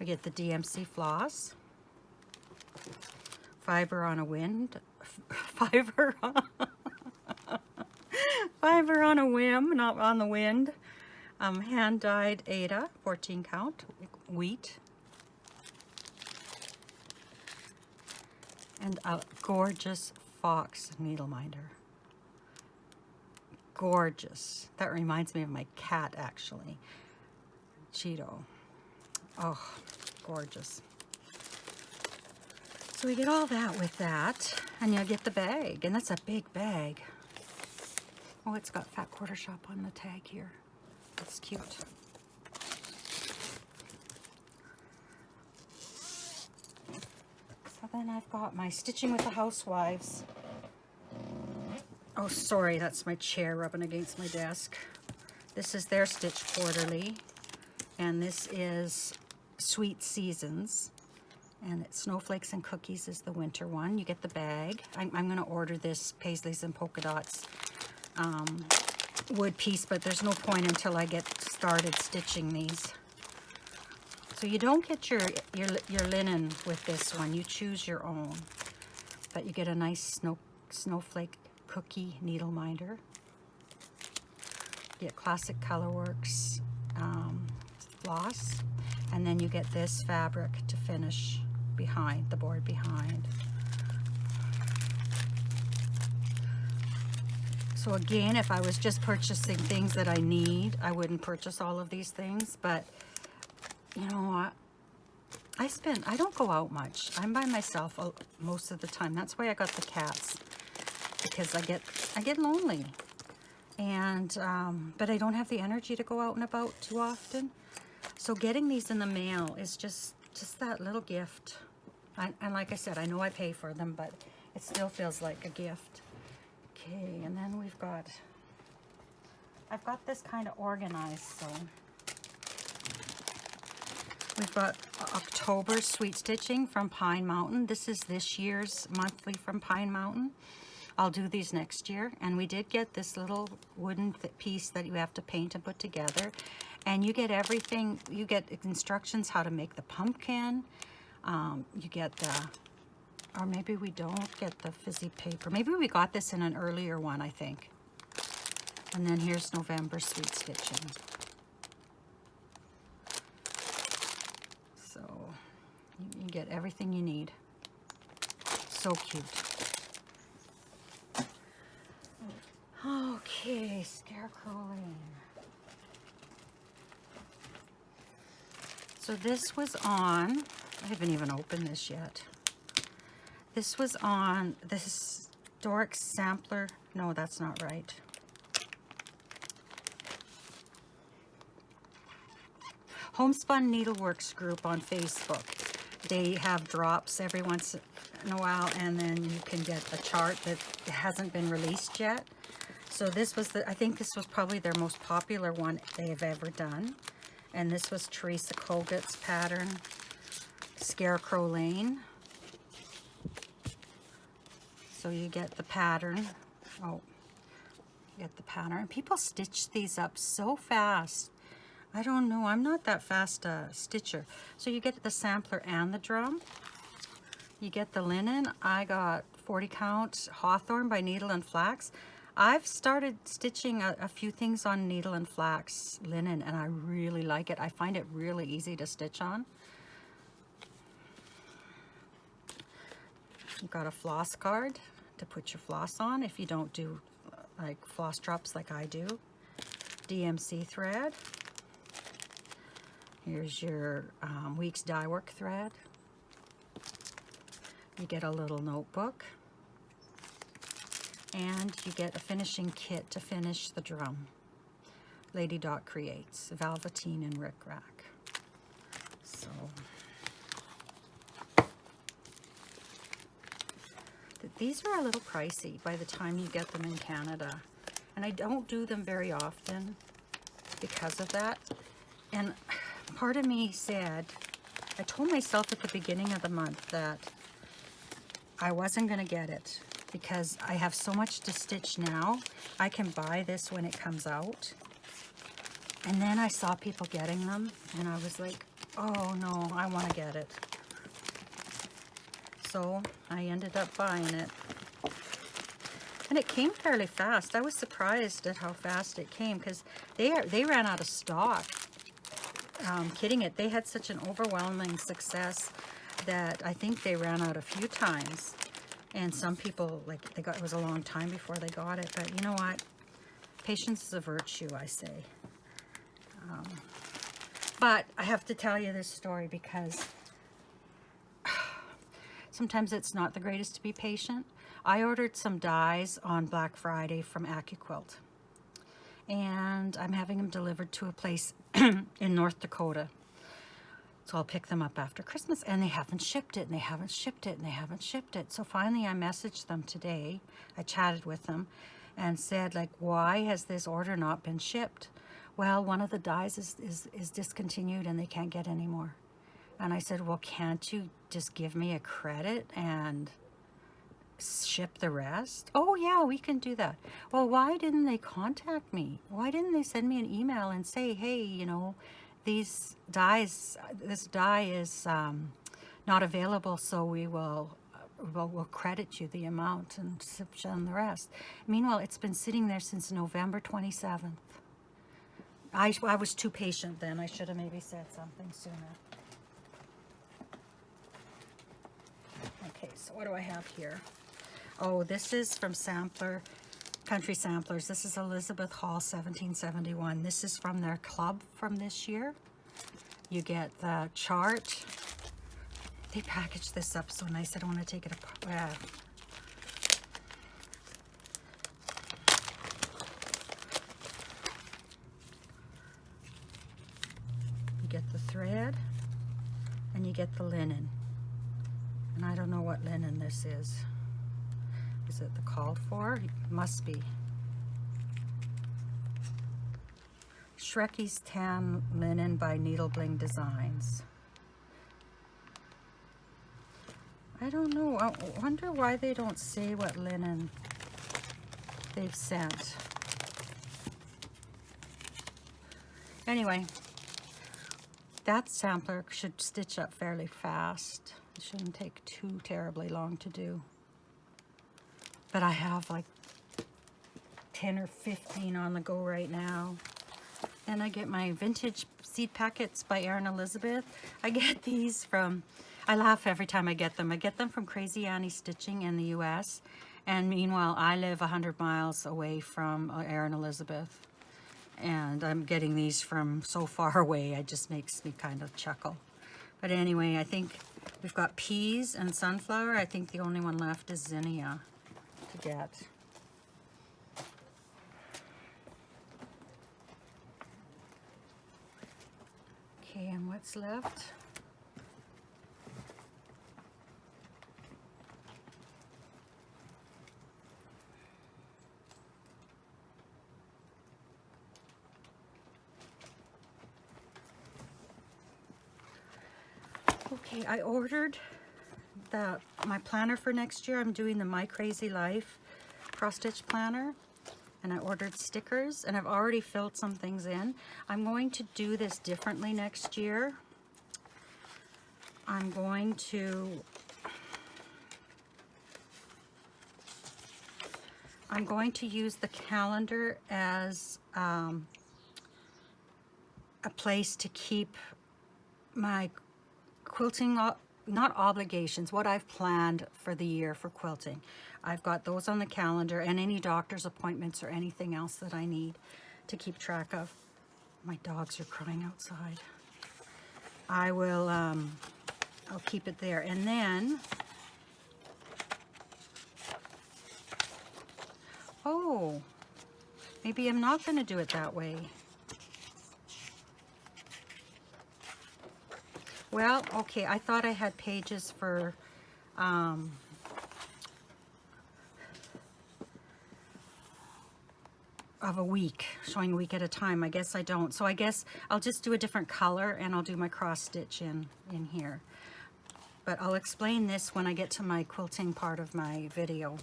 We get the DMC floss, fiber on a wind, fiber on a whim, not on the wind. Hand dyed Ada, 14 count, wheat, and a gorgeous fox needle minder. Gorgeous. That reminds me of my cat, actually. Cheeto. Oh, gorgeous. So we get all that with that, and you'll get the bag, and that's a big bag. Oh, it's got Fat Quarter Shop on the tag here. That's cute. So then I've got my Stitching with the Housewives. Oh, sorry, that's my chair rubbing against my desk. This is their Stitch Quarterly, and this is Sweet Seasons, and it's Snowflakes and Cookies is the winter one. You get the bag. I'm going to order this Paisleys and Polka Dots wood piece, but there's no point until I get started stitching these. So you don't get your linen with this one. You choose your own, but you get a nice snowflake cookie needle minder. You get Classic Colorworks floss, and then you get this fabric to finish behind the board behind. So again, if I was just purchasing things that I need, I wouldn't purchase all of these things, but you know what? I don't go out much. I'm by myself most of the time. That's why I got the cats, because I get lonely. And but I don't have the energy to go out and about too often. So getting these in the mail is just that little gift. And like I said, I know I pay for them, but it still feels like a gift. Okay, and then I've got this kind of organized, so we've got October Sweet Stitching from Pine Mountain. This is this year's monthly from Pine Mountain. I'll do these next year. And we did get this little wooden piece that you have to paint and put together. And you get everything. You get instructions how to make the pumpkin. You get the, or maybe we don't get the fuzzy paper. Maybe we got this in an earlier one, I think. And then here's November Sweet Stitching. So you get everything you need. So cute. Okay, Scarecrow Lane. So this was on, I haven't even opened this yet. This was on the Historic Sampler. No, that's not right. Homespun Needleworks group on Facebook. They have drops every once in a while, and then you can get a chart that hasn't been released yet. So this was I think this was probably their most popular one they have ever done. And this was Teresa Kogat's pattern, Scarecrow Lane. So you get the pattern. Oh, you get the pattern. People stitch these up so fast. I don't know, I'm not that fast a stitcher. So you get the sampler and the drum. You get the linen. I got 40 count Hawthorn by Needle and Flax. I've started stitching a few things on Needle and Flax linen, and I really like it. I find it really easy to stitch on. You've got a floss card to put your floss on if you don't do like floss drops like I do. DMC thread. Here's your week's dye work thread. You get a little notebook. And you get a finishing kit to finish the drum. Lady Dot Creates, Velveteen and Rick Rack. So, these are a little pricey by the time you get them in Canada. And I don't do them very often because of that. And part of me said, I told myself at the beginning of the month that I wasn't going to get it because I have so much to stitch now. I can buy this when it comes out. And then I saw people getting them and I was like, oh no, I want to get it. So I ended up buying it. And it came fairly fast. I was surprised at how fast it came because they ran out of stock. Kidding it, they had such an overwhelming success that I think they ran out a few times. And some people, like, it was a long time before they got it. But you know what? Patience is a virtue, I say. But I have to tell you this story because sometimes it's not the greatest to be patient. I ordered some dies on Black Friday from AccuQuilt. And I'm having them delivered to a place in North Dakota. So I'll pick them up after Christmas, and they haven't shipped it, and they haven't shipped it, and they haven't shipped it. So finally I messaged them today. I chatted with them and said, like, why has this order not been shipped? Well, one of the dies is discontinued and they can't get any more. And I said, well, can't you just give me a credit and ship the rest? Oh yeah, we can do that. Well, why didn't they contact me? Why didn't they send me an email and say, hey, you know, this die is not available, so we'll credit you the amount and ship them the rest. Meanwhile, it's been sitting there since November 27th. I was too patient then. I should have maybe said something sooner. Okay, so what do I have here? Oh, this is from Country Samplers. This is Elizabeth Hall 1771. This is from their club from this year. You get the chart. They packaged this up so nice. I don't want to take it apart. You get the thread and you get the linen. And I don't know what linen this is. Is it the called for? It must be. Shrekie's Tan Linen by Needle Bling Designs. I don't know. I wonder why they don't say what linen they've sent. Anyway, that sampler should stitch up fairly fast. It shouldn't take too terribly long to do. But I have like 10 or 15 on the go right now. Then I get my vintage seed packets by Erin Elizabeth. I get these from, I laugh every time I get them. I get them from Crazy Annie Stitching in the US. And meanwhile, I live 100 miles away from Erin Elizabeth. And I'm getting these from so far away, it just makes me kind of chuckle. But anyway, I think we've got peas and sunflower. I think the only one left is zinnia to get. Okay, and what's left? Okay, I ordered my planner for next year. I'm doing the My Crazy Life cross stitch planner, and I ordered stickers, and I've already filled some things in. I'm going to do this differently next year. I'm going to use the calendar as a place to keep my quilting, not obligations, what I've planned for the year for quilting. I've got those on the calendar, and any doctor's appointments or anything else that I need to keep track of. My dogs are crying outside. I will, I'll keep it there. And then, oh, maybe I'm not going to do it that way. Well, okay, I thought I had pages for of a week, showing a week at a time. I guess I don't. So I guess I'll just do a different color, and I'll do my cross stitch in here. But I'll explain this when I get to my quilting part of my video.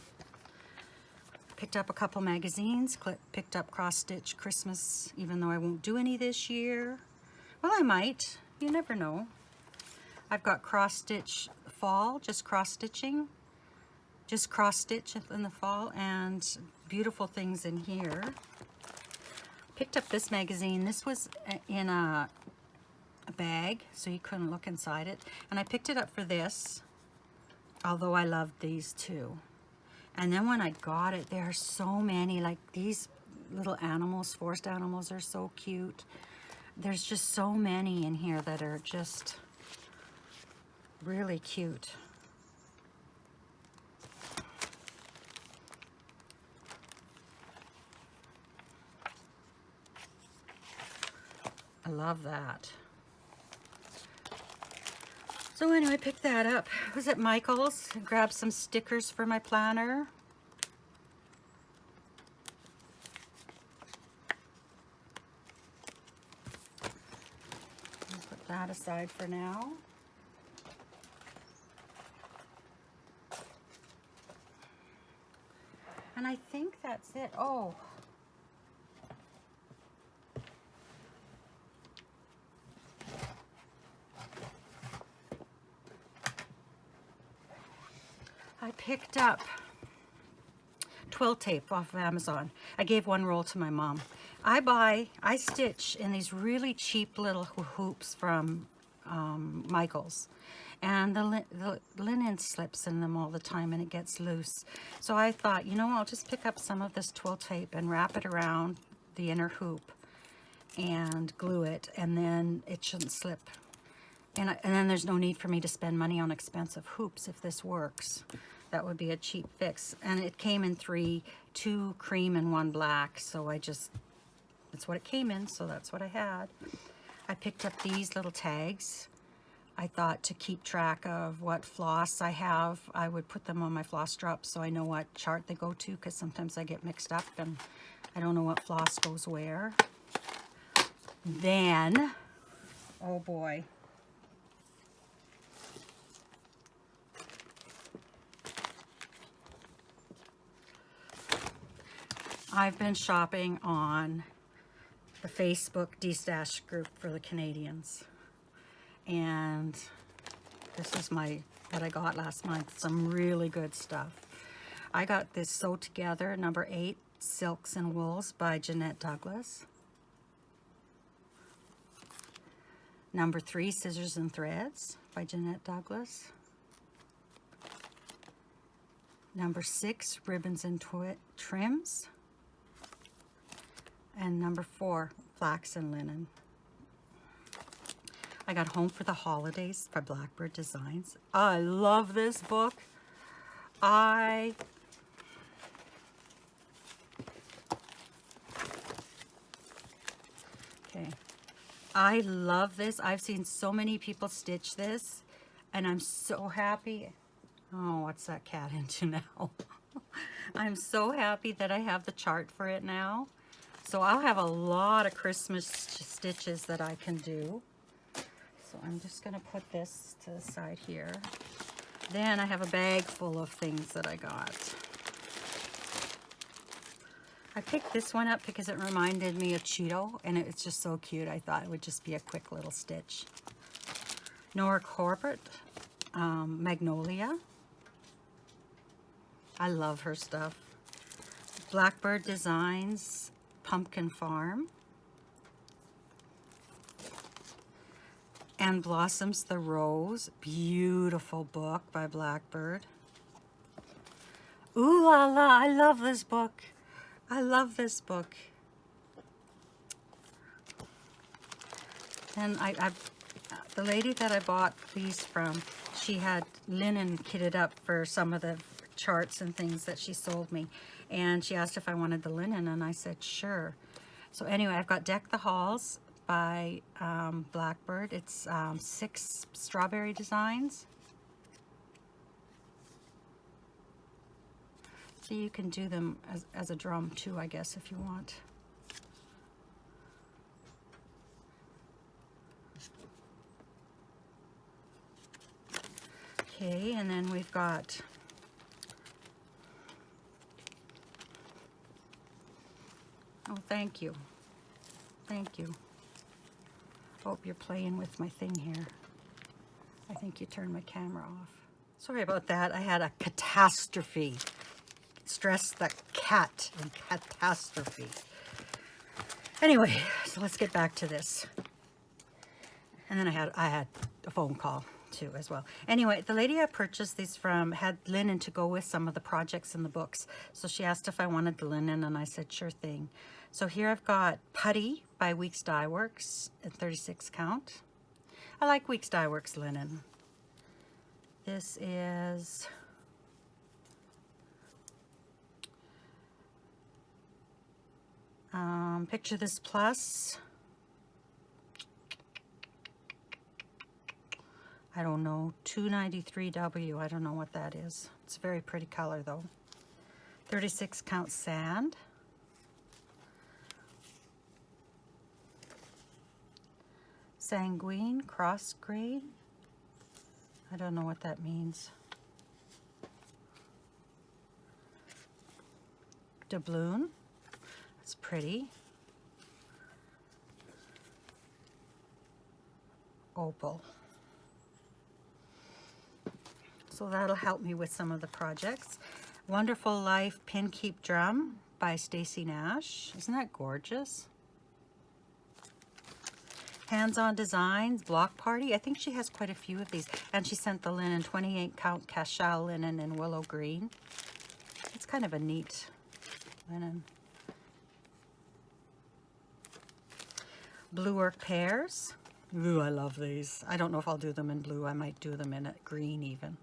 Picked up a couple magazines, picked up cross stitch Christmas, even though I won't do any this year. Well, I might, you never know. I've got cross stitch fall, just cross stitching, just cross stitch in the fall, and beautiful things in here. Picked up this magazine. This was in a bag, so you couldn't look inside it. And I picked it up for this, although I loved these too. And then when I got it, there are so many, like these little animals, forest animals are so cute. There's just so many in here that are just really cute. I love that. So anyway, I picked that up. I was at Michael's, grabbed some stickers for my planner. I'll put that aside for now. And I think that's it. Oh. I picked up twill tape off of Amazon. I gave one roll to my mom. I stitch in these really cheap little hoops from Michael's. And the linen slips in them all the time, and it gets loose. So I thought, you know, I'll just pick up some of this twill tape and wrap it around the inner hoop and glue it, and then it shouldn't slip. And then there's no need for me to spend money on expensive hoops if this works. That would be a cheap fix. And it came in two cream and one black, so that's what it came in, so that's what I had. I picked up these little tags. I thought to keep track of what floss I have, I would put them on my floss drops so I know what chart they go to, because sometimes I get mixed up and I don't know what floss goes where. Then, oh boy. I've been shopping on the Facebook D-Stash group for the Canadians. And this is what I got last month. Some really good stuff. I got this Sew Together number 8 Silks and Wools by Jeanette Douglas. Number 3 Scissors and Threads by Jeanette Douglas. Number 6 Ribbons and Trims. And number 4 Flax and Linen. I got Home for the Holidays by Blackbird Designs. I love this book. Okay. I love this. I've seen so many people stitch this, and I'm so happy. Oh, what's that cat into now? I'm so happy that I have the chart for it now. So I'll have a lot of Christmas stitches that I can do. So I'm just going to put this to the side here. Then I have a bag full of things that I got. I picked this one up because it reminded me of Cheeto, and it's just so cute. I thought it would just be a quick little stitch. Nora Corbett, Magnolia. I love her stuff. Blackbird Designs, Pumpkin Farm. And Blossoms the Rose, beautiful book by Blackbird. Ooh la la, I love this book. I love this book. And the lady that I bought these from, she had linen kitted up for some of the charts and things that she sold me. And she asked if I wanted the linen, and I said, sure. So anyway, I've got Deck the Halls by Blackbird. It's 6 strawberry designs. So you can do them as a drum too, I guess, if you want. Okay, and then we've got oh, thank you. Thank you. Hope you're playing with my thing here. I think you turned my camera off. Sorry about that. I had a catastrophe. Stress the cat and catastrophe. Anyway, so let's get back to this. And then I had a phone call too as well. Anyway, the lady I purchased these from had linen to go with some of the projects in the books. So she asked if I wanted the linen, and I said sure thing. So here I've got Putty by Weeks Dye Works at 36 count. I like Weeks Dye Works linen. This is Picture This Plus. I don't know, 293W. I don't know what that is. It's a very pretty color though. 36 count sand. Sanguine cross grade. I don't know what that means. Doubloon. It's pretty. Opal. So that'll help me with some of the projects. Wonderful Life Pin Keep Drum by Stacy Nash. Isn't that gorgeous? Hands-On Designs, Block Party. I think she has quite a few of these. And she sent the linen, 28 count cashel linen in willow green. It's kind of a neat linen. Blue Work Pears. Ooh, I love these. I don't know if I'll do them in blue. I might do them in a green even.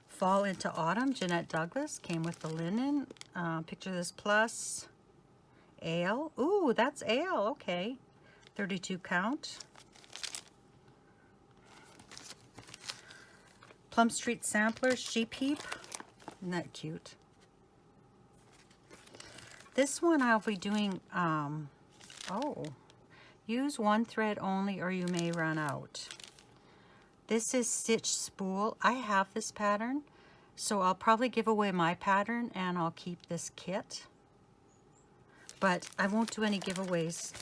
Fall into Autumn, Jeanette Douglas, came with the linen. Picture This Plus. Ale. Ooh, that's ale. Okay. 32 count. Plum Street Samplers, Sheep Heap. Isn't that cute? This one I'll be doing, use one thread only or you may run out. This is Stitch Spool. I have this pattern, so I'll probably give away my pattern and I'll keep this kit. But I won't do any giveaways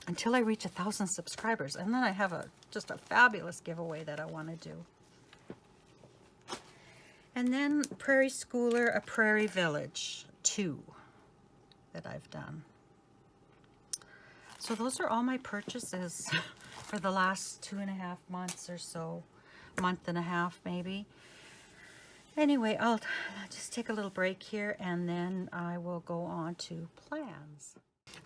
until I reach 1,000 subscribers. And then I have just a fabulous giveaway that I want to do. And then Prairie Schooler, A Prairie Village 2 that I've done. So those are all my purchases for the last 2.5 months or so, month and a half maybe. Anyway, I'll just take a little break here and then I will go on to plans.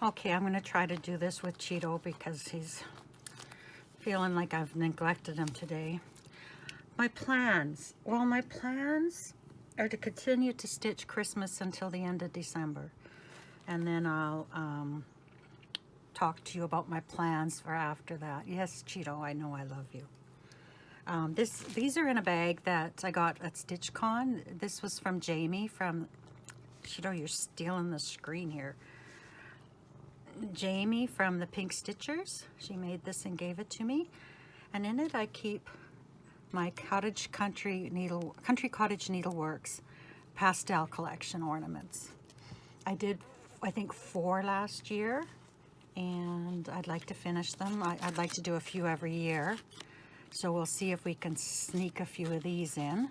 Okay, I'm going to try to do this with Cheeto because he's feeling like I've neglected him today. My plans. Well, my plans are to continue to stitch Christmas until the end of December. And then I'll talk to you about my plans for after that. Yes, Cheeto, I know I love you. These are in a bag that I got at StitchCon. This was from Jamie from, Cheeto, you're stealing the screen here. Jamie from the Pink Stitchers. She made this and gave it to me. And in it I keep my Country Cottage Needleworks pastel collection ornaments. I did, I think, 4 last year, and I'd like to finish them. I'd like to do a few every year. So we'll see if we can sneak a few of these in.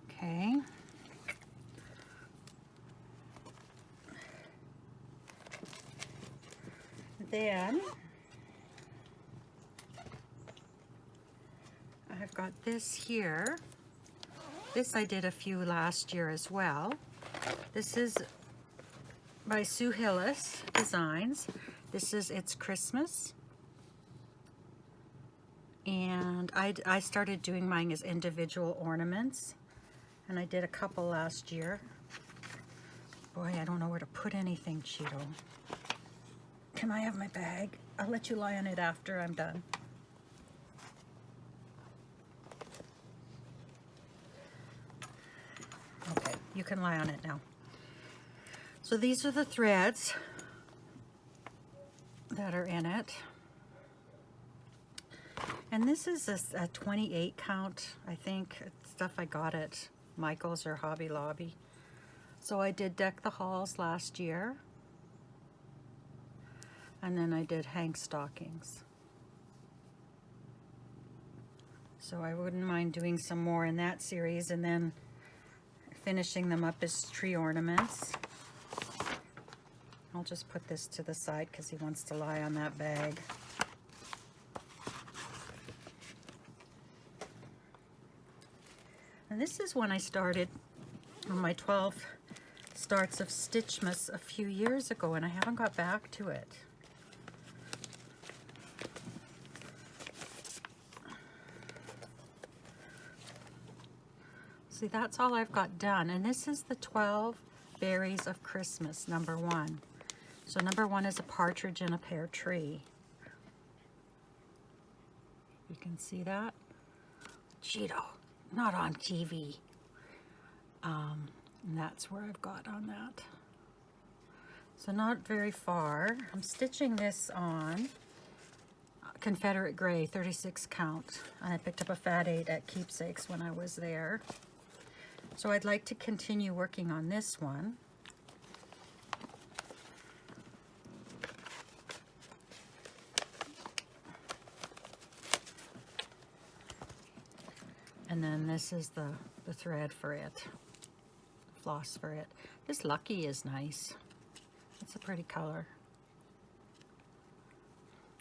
Okay. Then I've got this here. This I did a few last year as well. This is by Sue Hillis Designs. This is It's Christmas. And I started doing mine as individual ornaments. And I did a couple last year. Boy, I don't know where to put anything, Cheeto. Can I have my bag? I'll let you lie on it after I'm done. Okay, you can lie on it now. So these are the threads that are in it. And this is a 28 count, I think. It's stuff I got at Michael's or Hobby Lobby. So I did Deck the Halls last year. And then I did hang stockings. So I wouldn't mind doing some more in that series and then finishing them up as tree ornaments. I'll just put this to the side because he wants to lie on that bag. And this is when I started on my 12 starts of Stitchmas a few years ago, and I haven't got back to it. See, that's all I've got done. And this is the 12 Berries of Christmas, number 1. So number 1 is a partridge in a pear tree. You can see that. Cheeto, not on TV. And that's where I've got on that. So not very far. I'm stitching this on Confederate Gray, 36 count. And I picked up a fat 8 at Keepsakes when I was there. So I'd like to continue working on this one. And then this is the thread for it, floss for it. This Lucky is nice. It's a pretty color.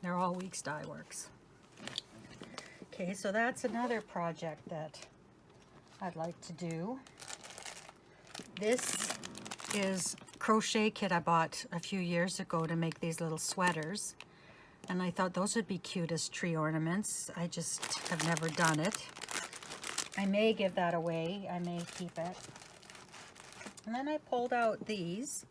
They're all Weeks Dye Works. Okay, so that's another project that I'd like to do. This is crochet kit I bought a few years ago to make these little sweaters. And I thought those would be cute as tree ornaments. I just have never done it. I may give that away. I may keep it. And then I pulled out these.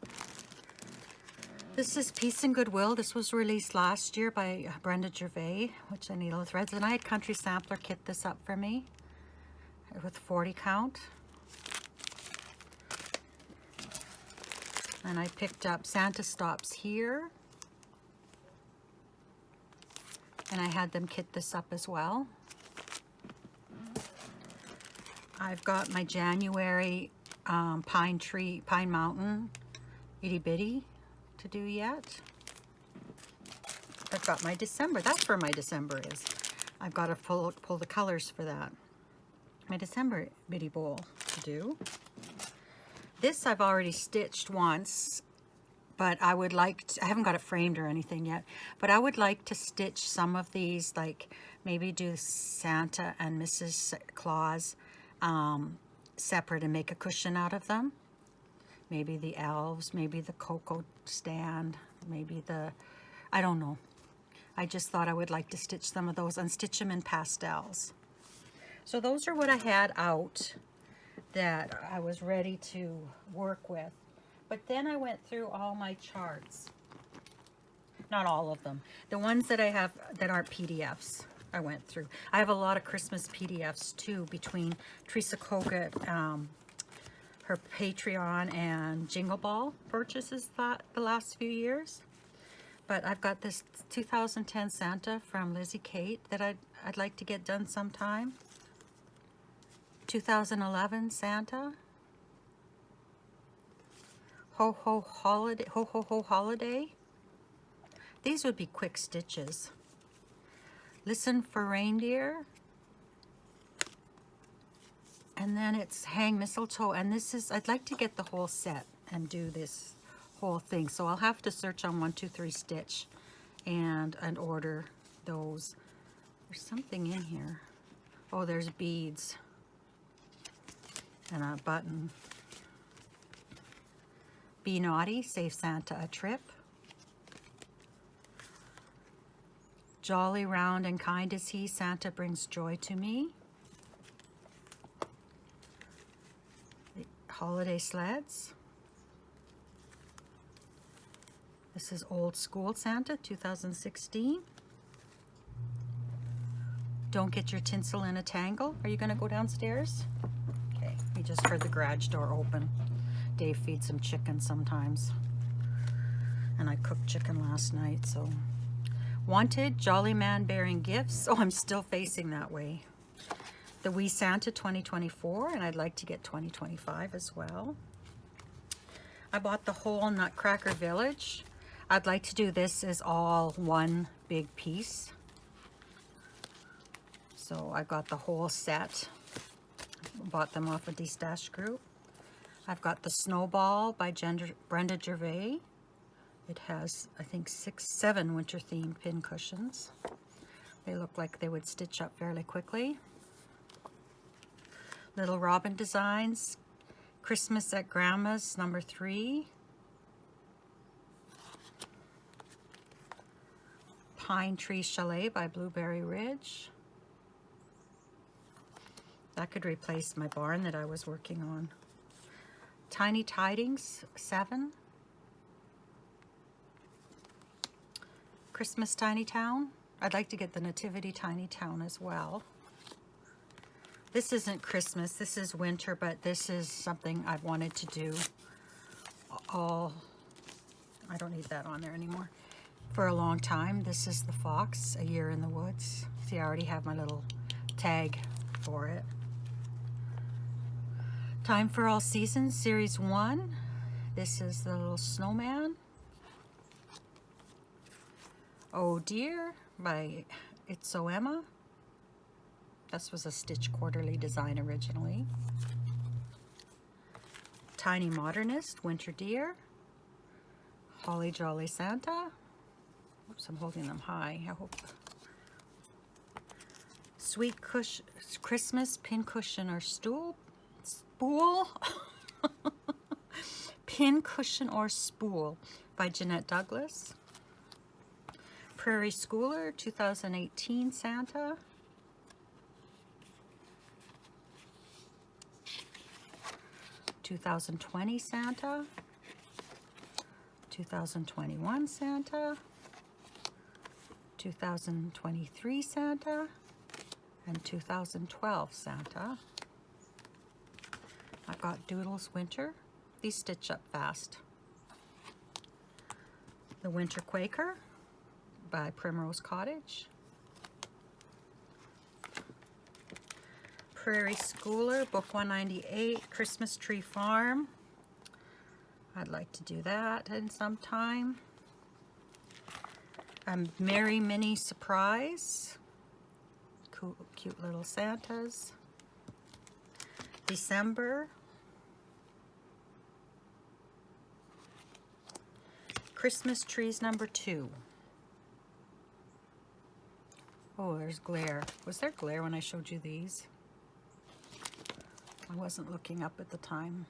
This is Peace and Goodwill. This was released last year by Brenda Gervais, which I needle threads. And I had Country Sampler kit this up for me with 40 count. And I picked up Santa Stops Here. And I had them kit this up as well. I've got my January Pine Mountain itty bitty to do yet. I've got my December. That's where my December is. I've got to pull the colors for that. My December bitty bowl to do. This I've already stitched once, but I would like to, I haven't got it framed or anything yet, but I would like to stitch some of these, like maybe do Santa and Mrs. Claus separate and make a cushion out of them. Maybe the elves, maybe the cocoa stand, maybe the, I don't know. I just thought I would like to stitch some of those and stitch them in pastels. So those are what I had out that I was ready to work with. But then I went through all my charts. Not all of them. The ones that I have that aren't PDFs, I went through. I have a lot of Christmas PDFs too, between Teresa Kogut, her Patreon, and Jingle Ball purchases the last few years. But I've got this 2010 Santa from Lizzie Kate that I'd like to get done sometime. 2011 Santa. Ho Ho Holiday. Ho Ho Ho Holiday. These would be quick stitches. Listen for Reindeer. And then it's Hang Mistletoe. And this is, I'd like to get the whole set and do this whole thing. So I'll have to search on 123 Stitch and order those. There's something in here. Oh, there's beads and a button. Be Naughty, Save Santa a Trip. Jolly, round, and kind is he, Santa brings joy to me. The Holiday Sleds. This is Old School Santa, 2016. Don't get your tinsel in a tangle. Are you going to go downstairs? Okay, we just heard the garage door open. Dave feeds him chicken sometimes. And I cooked chicken last night, so. Wanted, Jolly Man Bearing Gifts. Oh, I'm still facing that way. The Wee Santa 2024, and I'd like to get 2025 as well. I bought the whole Nutcracker Village. I'd like to do this as all one big piece. So I got the whole set. Bought them off of D-Stash Group. I've got the Snowball by Brenda Gervais. It has, I think, 7 winter-themed pin cushions. They look like they would stitch up fairly quickly. Little Robin Designs, Christmas at Grandma's, number 3. Pine Tree Chalet by Blueberry Ridge. That could replace my barn that I was working on. Tiny Tidings, 7. Christmas Tiny Town. I'd like to get the Nativity Tiny Town as well. This isn't Christmas, this is winter, but this is something I've wanted to do all, I don't need that on there anymore, for a long time. This is the Fox, A Year in the Woods. See, I already have my little tag for it. Time for All Seasons, Series 1. This is the little snowman. Oh Dear by It's So Emma. This was a Stitch Quarterly design originally. Tiny Modernist, Winter Deer. Holly Jolly Santa. Oops, I'm holding them high. I hope. Sweet Christmas Pin Cushion or Stool. Spool. Pin Cushion or Spool by Jeanette Douglas. Prairie Schooler 2018 Santa. (2020) Santa. 2021 Santa. 2023 Santa. And 2012 Santa. I got Doodles Winter. These stitch up fast. The Winter Quaker by Primrose Cottage. Prairie Schooler, Book 198, Christmas Tree Farm. I'd like to do that in some time. Merry Mini Surprise. Cool, cute little Santas. December. Christmas Trees number 2. Oh, there's glare. Was there glare when I showed you these? I wasn't looking up at the time.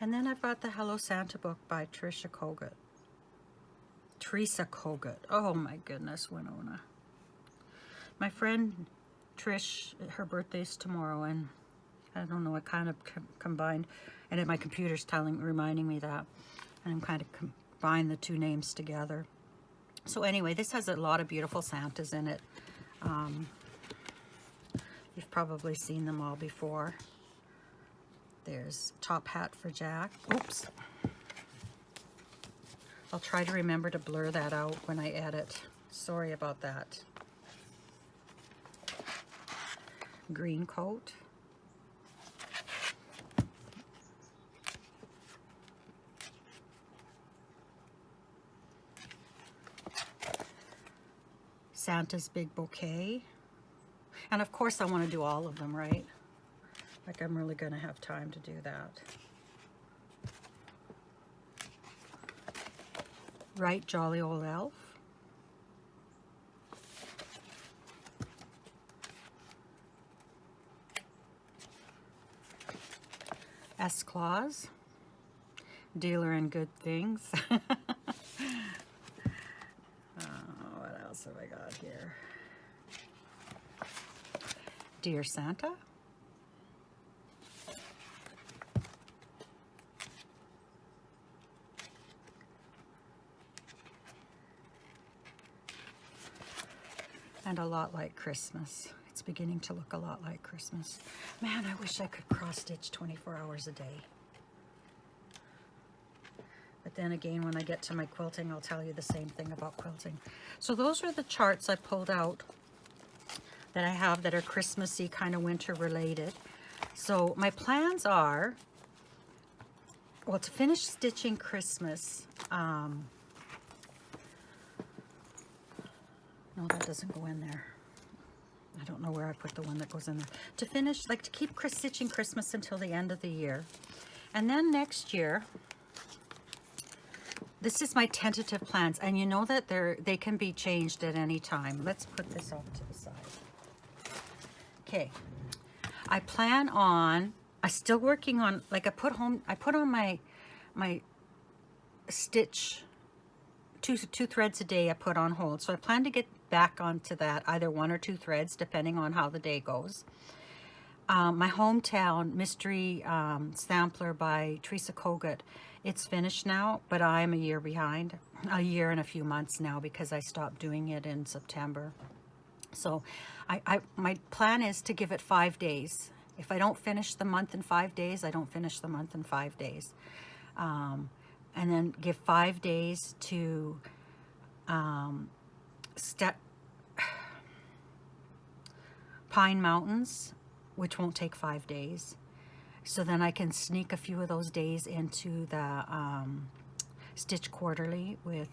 And then I've got the Hello Santa book by Teresa Kogut. Oh my goodness, Winona. My friend Trish, her birthday's tomorrow, and I don't know, I kind of combined, and then my computer's reminding me that, and I'm kind of combined the two names together. So anyway, this has a lot of beautiful Santas in it. You've probably seen them all before. There's top hat for Jack. Oops. I'll try to remember to blur that out when I edit. Sorry about that. Green coat. Santa's big bouquet. And of course I want to do all of them, right? Like I'm really going to have time to do that. Right, Jolly Old Elf. FLosstube. Dealer in Good Things. What else have I got here? Dear Santa. And a lot like Christmas. It's beginning to look a lot like Christmas. Man, I wish I could cross stitch 24 hours a day. But then again, when I get to my quilting, I'll tell you the same thing about quilting. So those are the charts I pulled out that I have that are Christmassy, kind of winter related. So my plans are, well, to finish stitching Christmas. No, that doesn't go in there. I don't know where I put the one that goes in there. To finish, like to keep stitching Christmas until the end of the year. And then next year, this is my tentative plans. And you know that they can be changed at any time. Let's put this off to the side. Okay. I plan on, I'm still working on, like I put on my stitch, two threads a day I put on hold. So I plan to get back onto that, either 1 or 2 threads, depending on how the day goes. My Hometown Mystery Sampler by Teresa Kogut, it's finished now, but I'm a year behind, a year and a few months now, because I stopped doing it in September. So my plan is to give it 5 days. If I don't finish the month in 5 days, I don't finish the month in 5 days. And then give 5 days to Pine Mountains, which won't take 5 days. So then I can sneak a few of those days into the Stitch Quarterly with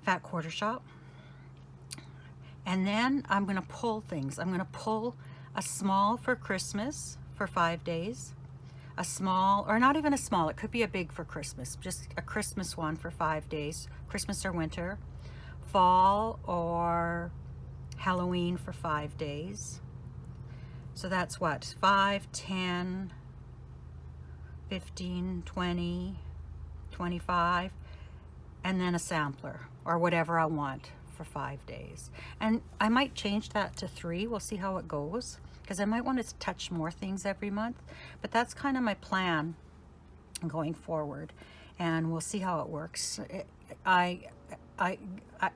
Fat Quarter Shop. And then I'm going to pull things. I'm going to pull a small for Christmas for 5 days. A small, or not even a small, it could be a big for Christmas. Just a Christmas one for 5 days. Christmas or winter. Fall or Halloween for 5 days. So that's what? 5, 10, 15, 20, 25, and then a sampler or whatever I want for 5 days. And I might change that to 3. We'll see how it goes, because I might want to touch more things every month. But that's kind of my plan going forward, and we'll see how it works. I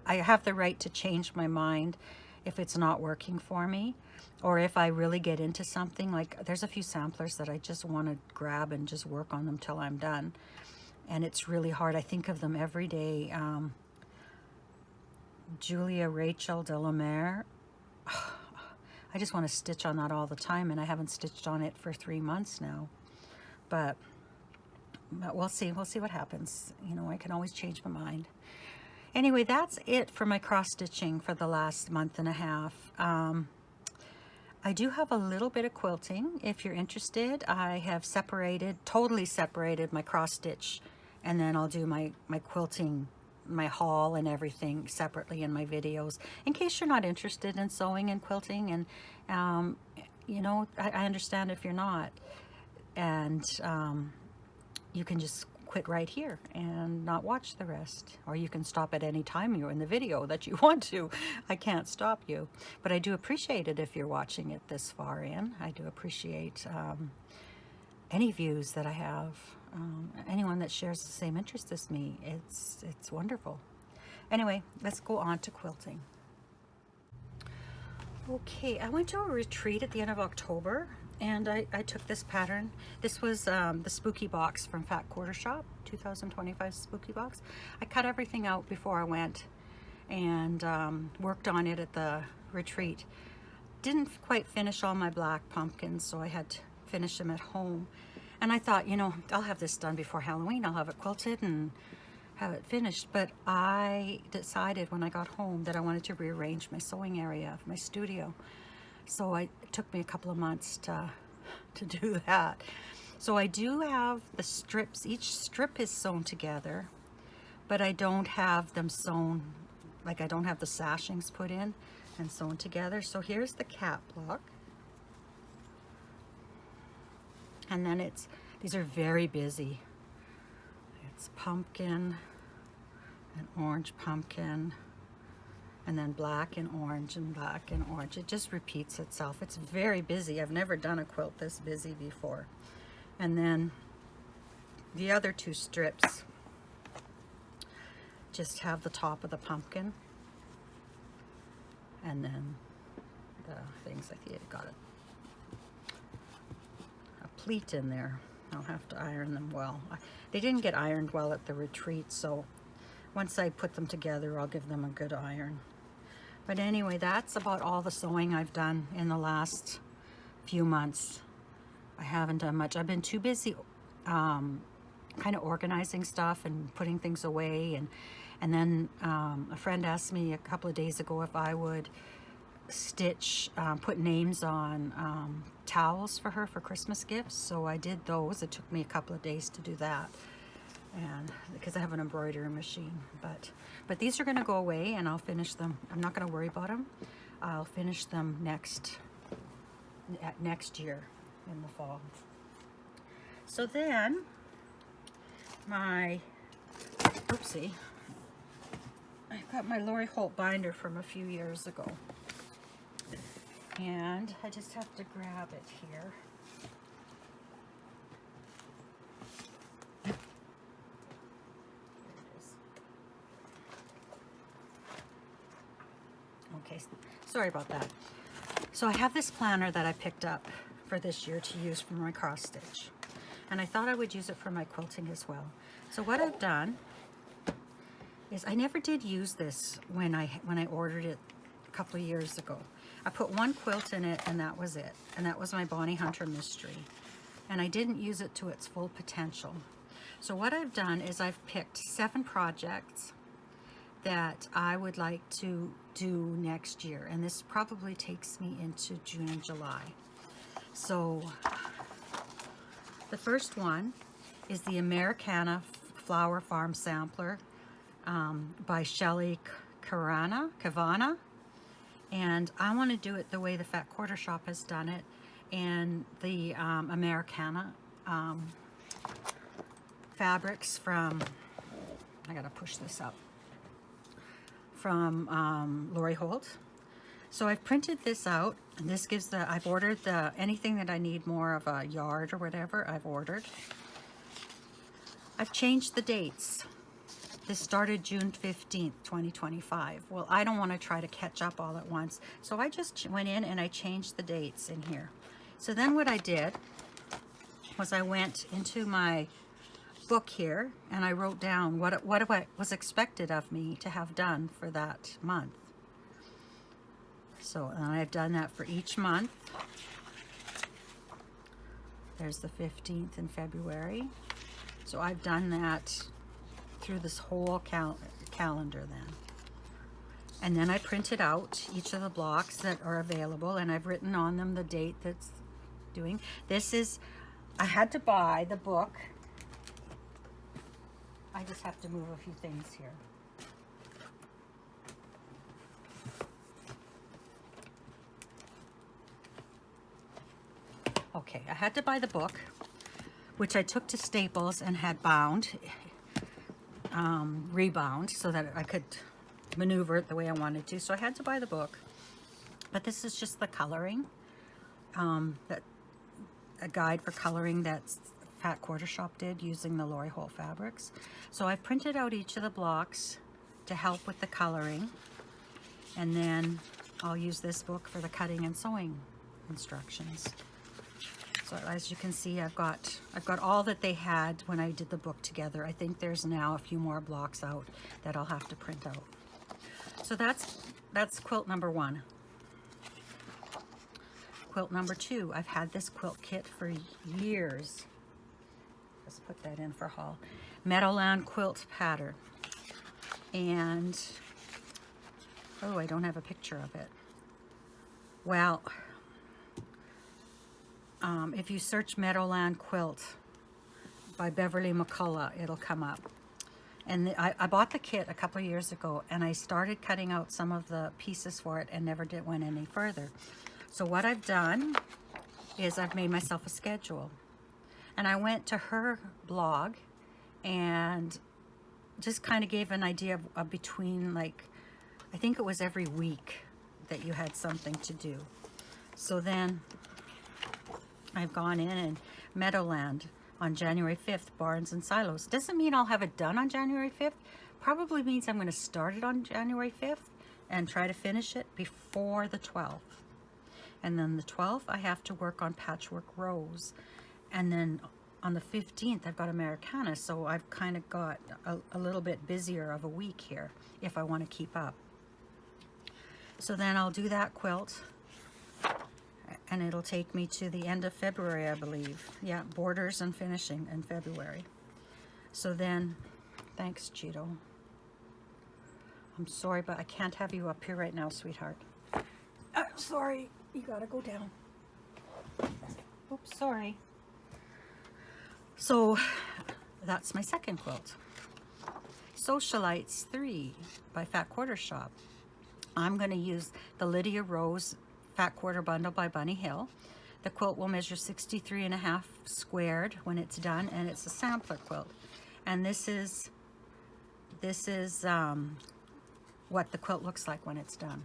have the right to change my mind if it's not working for me, or if I really get into something. Like there's a few samplers that I just want to grab and just work on them till I'm done, and it's really hard. I think of them every day. Julia Rachel Delamere, I just want to stitch on that all the time, and I haven't stitched on it for 3 months now, but we'll see what happens. You know, I can always change my mind. Anyway, that's it for my cross stitching for the last month and a half. I do have a little bit of quilting if you're interested. I have totally separated my cross stitch, and then I'll do my quilting, my haul and everything separately in my videos, in case you're not interested in sewing and quilting. And you know, I understand if you're not. And you can just quit right here and not watch the rest. Or you can stop at any time you're in the video that you want to. I can't stop you. But I do appreciate it if you're watching it this far in. I do appreciate any views that I have. Anyone that shares the same interest as me. It's wonderful. Anyway, let's go on to quilting. Okay, I went to a retreat at the end of October, and I took this pattern. This was the Spooky Box from Fat Quarter Shop, 2025 Spooky Box. I cut everything out before I went and worked on it at the retreat. Didn't quite finish all my black pumpkins, so I had to finish them at home. And I thought, you know, I'll have this done before Halloween. I'll have it quilted and have it finished. But I decided when I got home that I wanted to rearrange my sewing area of my studio. So it took me a couple of months to do that. So I do have the strips. Each strip is sewn together, but I don't have them sewn, like I don't have the sashings put in and sewn together. So here's the cap block. And then these are very busy. It's pumpkin and orange pumpkin, and then black and orange and black and orange. It just repeats itself. It's very busy. I've never done a quilt this busy before. And then the other two strips just have the top of the pumpkin, and then the things. I think I got it. Pleat in there. I'll have to iron them well. They didn't get ironed well at the retreat, so once I put them together, I'll give them a good iron. But anyway, that's about all the sewing I've done in the last few months. I haven't done much. I've been too busy kind of organizing stuff and putting things away, and then a friend asked me a couple of days ago if I would stitch, put names on towels for her for Christmas gifts. So I did those. It took me a couple of days to do that, and because I have an embroidery machine. But these are going to go away, and I'll finish them. I'm not going to worry about them. I'll finish them next year in the fall. So then oopsie, I've got my Lori Holt binder from a few years ago. And I just have to grab it here. There it is. Okay, sorry about that. So I have this planner that I picked up for this year to use for my cross stitch. And I thought I would use it for my quilting as well. So what I've done is I never did use this when I ordered it a couple of years ago. I put one quilt in it, and that was it. And that was my Bonnie Hunter Mystery. And I didn't use it to its full potential. So what I've done is I've picked 7 projects that I would like to do next year. And this probably takes me into June and July. So the first one is the Americana Flower Farm Sampler by Shelley Kavana. And I want to do it the way the Fat Quarter Shop has done it, and the Americana fabrics from, I gotta push this up, from Lori Holt. So I've printed this out, and this gives I've ordered anything that I need more of a yard or whatever, I've ordered. I've changed the dates. This started June 15th, 2025. Well, I don't want to try to catch up all at once. So I just went in and I changed the dates in here. So then what I did was I went into my book here and I wrote down what was expected of me to have done for that month. So I've done that for each month. There's the 15th in February. So I've done that through this whole calendar then. And then I printed out each of the blocks that are available, and I've written on them the date that's doing. This is, I had to buy the book. I just have to move a few things here. Okay, I had to buy the book, which I took to Staples and had bound, rebound, so that I could maneuver it the way I wanted to. So I had to buy the book. But this is just the coloring, that a guide for coloring that Fat Quarter Shop did using the Lori Holt fabrics. So I've printed out each of the blocks to help with the coloring, and then I'll use this book for the cutting and sewing instructions. So as you can see, I've got all that they had when I did the book together. I think there's now a few more blocks out that I'll have to print out. So that's quilt number 1. Quilt number 2, I've had this quilt kit for years. Let's put that in for haul. Meadowland quilt pattern. And, oh, I don't have a picture of it. Well, if you search Meadowland quilt by Beverly McCullough, it'll come up. And I bought the kit a couple of years ago, and I started cutting out some of the pieces for it and never went any further. So what I've done is I've made myself a schedule. And I went to her blog and just kind of gave an idea of between, like, I think it was every week that you had something to do. So then I've gone in and Meadowland on January 5th, Barns and Silos. Doesn't mean I'll have it done on January 5th. Probably means I'm going to start it on January 5th and try to finish it before the 12th. And then the 12th, I have to work on Patchwork Rose. And then on the 15th, I've got Americana. So I've kind of got a little bit busier of a week here if I want to keep up. So then I'll do that quilt. And it'll take me to the end of February, I believe. Yeah, borders and finishing in February. So then, thanks, Cheeto. I'm sorry, but I can't have you up here right now, sweetheart. I'm sorry. You gotta go down. Oops, sorry. So, that's my second quilt. Socialites 3 by Fat Quarter Shop. I'm going to use the Lydia Rose Fat Quarter Bundle by Bunny Hill. The quilt will measure 63.5 squared when it's done, and it's a sampler quilt. And this is what the quilt looks like when it's done.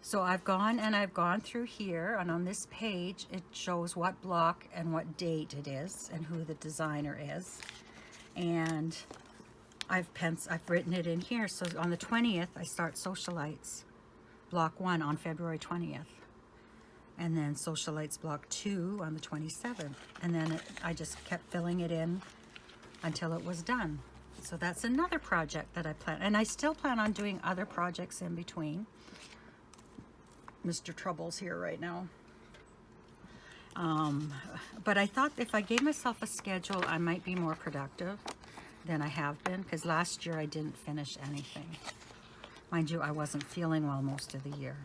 So I've gone through here, and on this page it shows what block and what date it is and who the designer is. And I've written it in here. So on the 20th I start Socialites block 1 on February 20th, and then Socialites block 2 on the 27th, and then I just kept filling it in until it was done. So that's another project that I plan, and I still plan on doing other projects in between. Mr. Trouble's here right now. But I thought if I gave myself a schedule, I might be more productive than I have been, because last year I didn't finish anything. Mind you, I wasn't feeling well most of the year.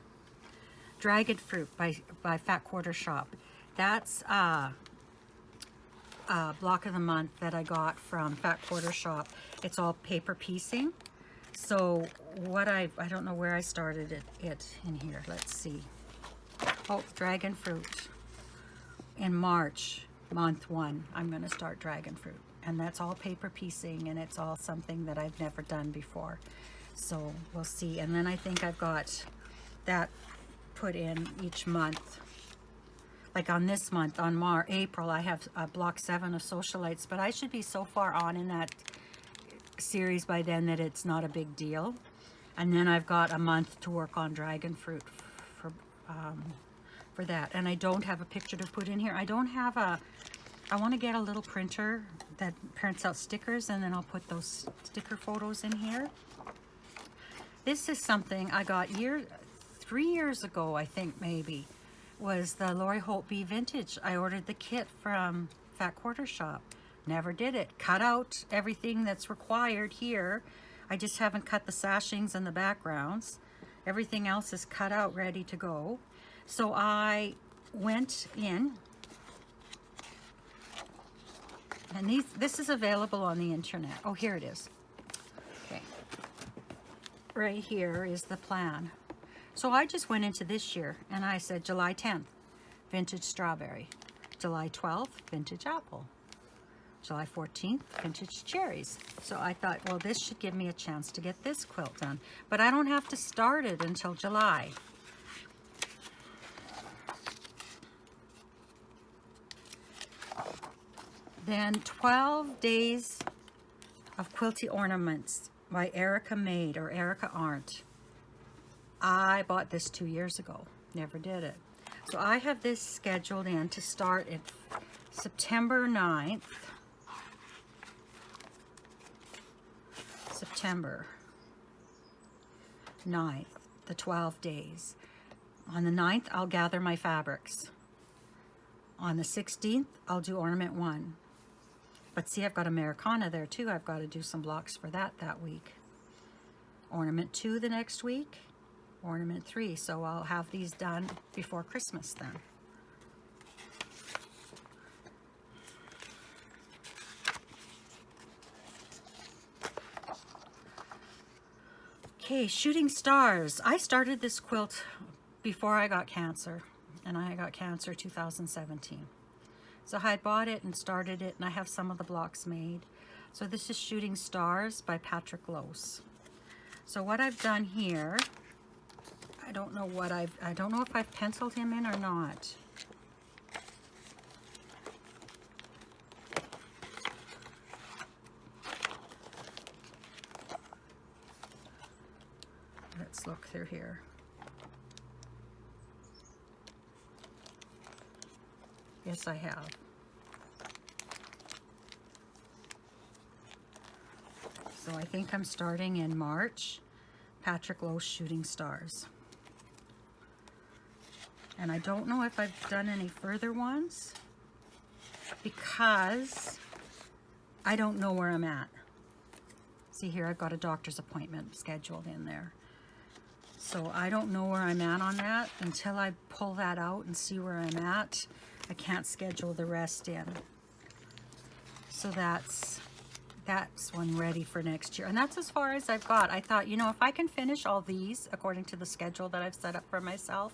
Dragon Fruit by Fat Quarter Shop. That's a block of the month that I got from Fat Quarter Shop. It's all paper piecing. So what I don't know where I started it in here. Let's see. Oh, Dragon Fruit. In March, month 1, I'm going to start Dragon Fruit. And that's all paper piecing, and it's all something that I've never done before. So we'll see. And then I think I've got that put in each month. Like on this month, on April, I have block 7 of Socialites, but I should be so far on in that series by then that it's not a big deal. And then I've got a month to work on Dragon Fruit for that. And I don't have a picture to put in here. I don't have I want to get a little printer that prints out stickers, and then I'll put those sticker photos in here. This is something I got 3 years ago, I think maybe, was the Lori Holt B Vintage. I ordered the kit from Fat Quarter Shop. Never did it. Cut out everything that's required here. I just haven't cut the sashings and the backgrounds. Everything else is cut out, ready to go. So I went in, and this is available on the internet. Oh, here it is. Okay. Right here is the plan. So I just went into this year and I said July 10th, vintage strawberry. July 12th, vintage apple. July 14th, vintage cherries. So I thought, well, this should give me a chance to get this quilt done. But I don't have to start it until July. Then 12 Days of Quilty Ornaments by Erica Maid or Erica Arndt. I bought this 2 years ago. Never did it. So I have this scheduled in to start at September 9th. September 9th, the 12 days. On the 9th, I'll gather my fabrics. On the 16th, I'll do ornament 1. But see, I've got Americana there too. I've got to do some blocks for that week. Ornament 2 the next week. Ornament 3. So I'll have these done before Christmas then. Okay, shooting stars. I started this quilt before I got cancer, and I got cancer 2017. So I had bought it and started it, and I have some of the blocks made. So this is Shooting Stars by Patrick Lose. So what I've done here, I don't know if I've penciled him in or not. Let's look through here. Yes, I have. So I think I'm starting in March. Patrick Lose Shooting Stars. And I don't know if I've done any further ones because I don't know where I'm at. See here, I've got a doctor's appointment scheduled in there. So I don't know where I'm at on that. Until I pull that out and see where I'm at, I can't schedule the rest in. So that's one ready for next year. And that's as far as I've got. I thought, you know, if I can finish all these according to the schedule that I've set up for myself,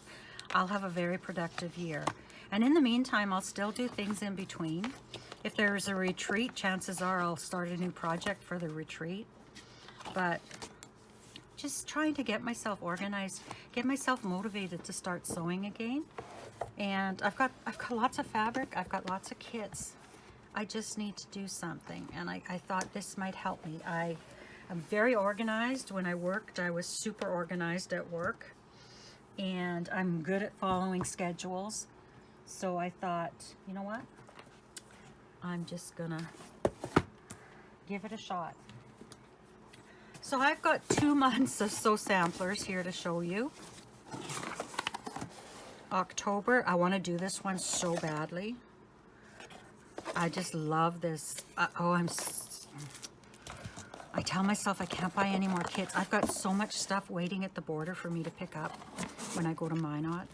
I'll have a very productive year. And in the meantime, I'll still do things in between. If there's a retreat, chances are I'll start a new project for the retreat. But just trying to get myself organized, get myself motivated to start sewing again. And I've got lots of fabric, I've got lots of kits. I just need to do something, and I thought this might help me. I'm very organized. When I worked, I was super organized at work, and I'm good at following schedules. So I thought, you know what? I'm just gonna give it a shot. So I've got 2 months of sew samplers here to show you. October, I want to do this one so badly. I just love this. I tell myself I can't buy any more kits. I've got so much stuff waiting at the border for me to pick up when I go to Minot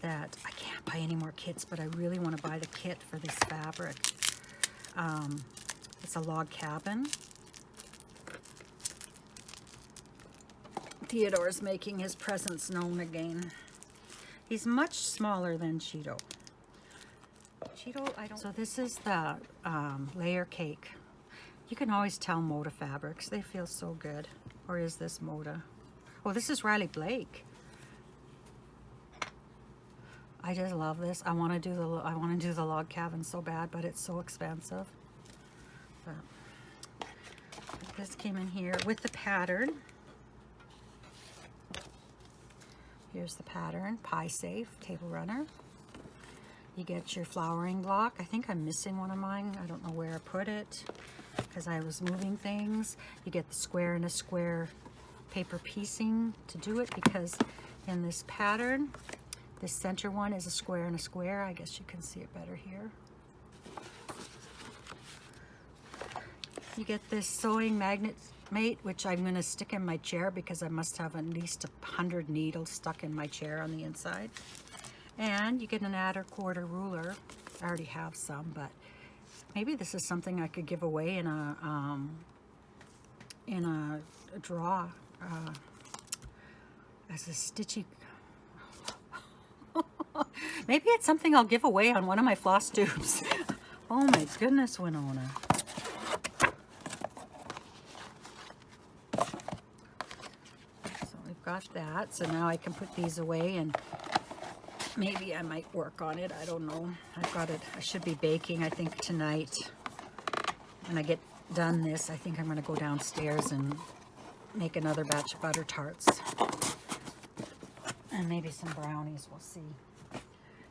that I can't buy any more kits, but I really want to buy the kit for this fabric. It's a log cabin. Theodore's making his presence known again. He's much smaller than Cheeto. So this is the layer cake. You can always tell Moda fabrics. They feel so good. Or is this Moda? Oh, this is Riley Blake. I just love this. I want to do the log cabin so bad, but it's so expensive. But this came in here with the pattern. Here's the pattern, Pie Safe, Table Runner. You get your flowering block. I think I'm missing one of mine. I don't know where I put it because I was moving things. You get the square and a square paper piecing to do it, because in this pattern, this center one is a square and a square. I guess you can see it better here. You get this sewing magnet mate, which I'm going to stick in my chair because I must have at least 100 needles stuck in my chair on the inside. And you get an adder quarter ruler. I already have some, but maybe this is something I could give away in a draw as a stitchy Maybe it's something I'll give away on one of my floss tubes. Oh my goodness, Winona. So we've got that. So now I can put these away and maybe I might work on it. I don't know. I've got it. I should be baking, I think, tonight. When I get done this, I think I'm going to go downstairs and make another batch of butter tarts. And maybe some brownies, we'll see.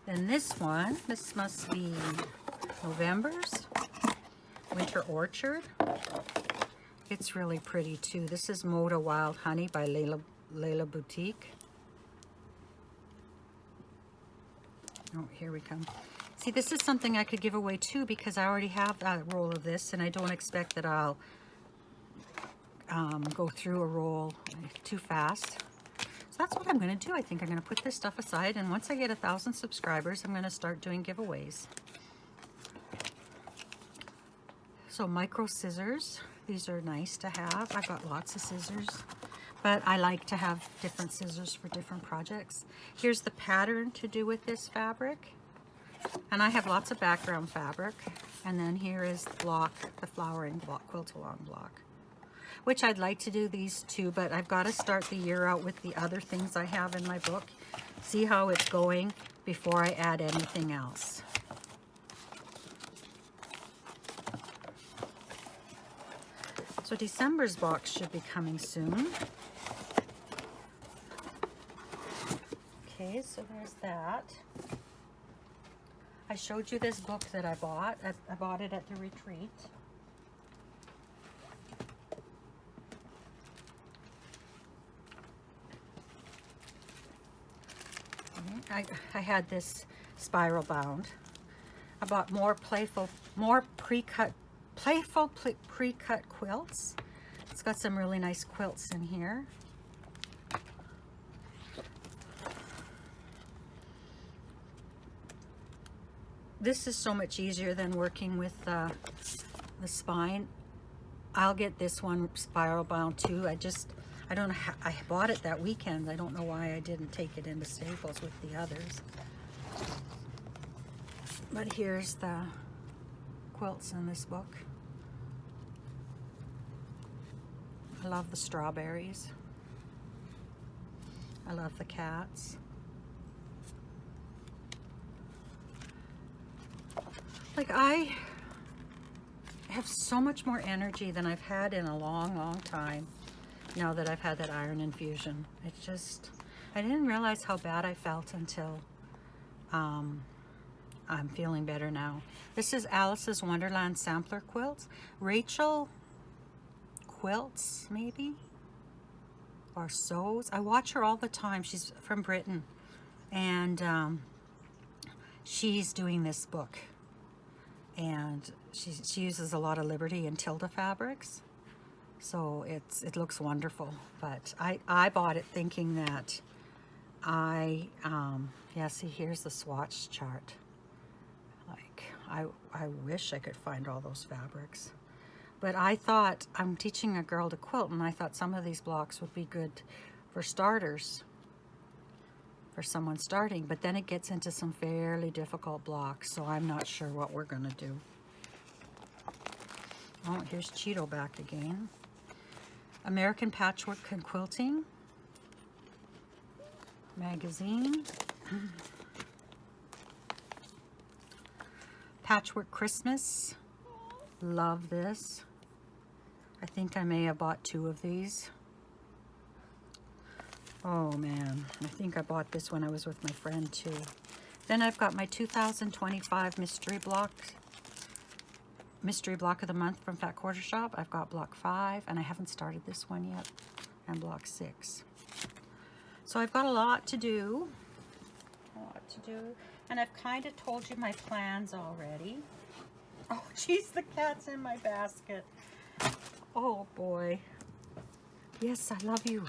Then this one, this must be November's Winter Orchard. It's really pretty too. This is Moda Wild Honey by Layla Boutique. Oh, here we come. See, this is something I could give away too because I already have a roll of this and I don't expect that I'll go through a roll too fast. So that's what I'm going to do. I think I'm going to put this stuff aside, and once I get 1,000 subscribers, I'm going to start doing giveaways. So micro scissors. These are nice to have. I've got lots of scissors, but I like to have different scissors for different projects. Here's the pattern to do with this fabric. And I have lots of background fabric. And then here is the block, the flowering block, quilt-along block, which I'd like to do these too, but I've got to start the year out with the other things I have in my book. See how it's going before I add anything else. So December's box should be coming soon. Okay, so there's that. I showed you this book that I bought. I bought it at the retreat. I had this spiral bound. I bought more playful pre-cut quilts. It's got some really nice quilts in here. This is so much easier than working with the spine. I'll get this one spiral bound too. I don't know how, I bought it that weekend. I don't know why I didn't take it into Staples with the others. But here's the quilts in this book. I love the strawberries. I love the cats. Like, I have so much more energy than I've had in a long, long time now that I've had that iron infusion. It's just, I didn't realize how bad I felt until I'm feeling better now. This is Alice's Wonderland sampler quilts. Rachel quilts, maybe, or sews. I watch her all the time. She's from Britain, and she's doing this book, and she uses a lot of Liberty and Tilda fabrics, so it looks wonderful. But I bought it thinking that yeah, see, here's the swatch chart. Like, I wish I could find all those fabrics. But I thought, I'm teaching a girl to quilt, and I thought some of these blocks would be good for starters, for someone starting. But then it gets into some fairly difficult blocks, so I'm not sure what we're going to do. Oh, here's Cheeto back again. American Patchwork and Quilting magazine. Patchwork Christmas. Love this. I think I may have bought 2 of these. Oh man, I think I bought this when I was with my friend too. Then I've got my 2025 mystery block of the month from Fat Quarter Shop. I've got block 5, and I haven't started this one yet, and block 6. So I've got a lot to do. And I've kind of told you my plans already. Oh, geez, the cat's in my basket. Oh, boy. Yes, I love you.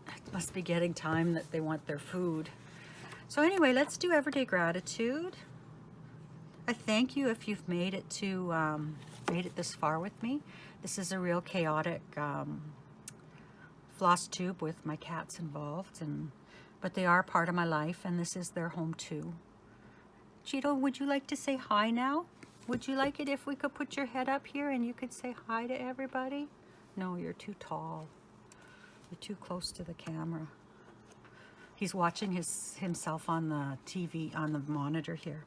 It must be getting time that they want their food. So anyway, let's do Everyday Gratitude. I thank you if you've made it this far with me. This is a real chaotic floss tube with my cats involved, and but they are part of my life, and this is their home too. Cheeto, would you like to say hi now? Would you like it if we could put your head up here and you could say hi to everybody? No, you're too tall. You're too close to the camera. He's watching himself on the TV, on the monitor here.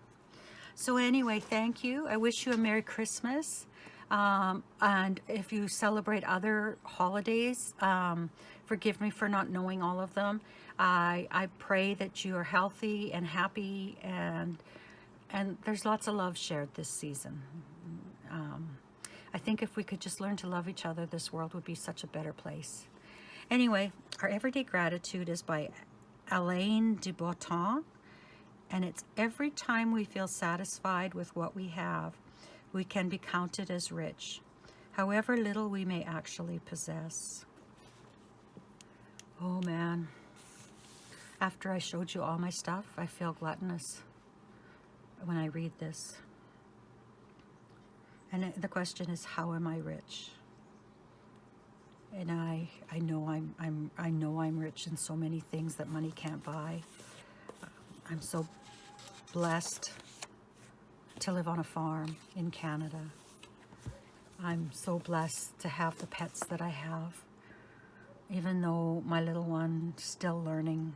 So anyway, thank you. I wish you a Merry Christmas. And if you celebrate other holidays, forgive me for not knowing all of them. I pray that you are healthy and happy, and there's lots of love shared this season. I think if we could just learn to love each other, this world would be such a better place. Anyway, our everyday gratitude is by Alain de Botton, and it's every time we feel satisfied with what we have, we can be counted as rich, however little we may actually possess. Oh man, after I showed you all my stuff, I feel gluttonous when I read this. And the question is, how am I rich? And I know I'm rich in so many things that money can't buy. I'm so blessed to live on a farm in Canada. I'm so blessed to have the pets that I have, even though my little one's still learning.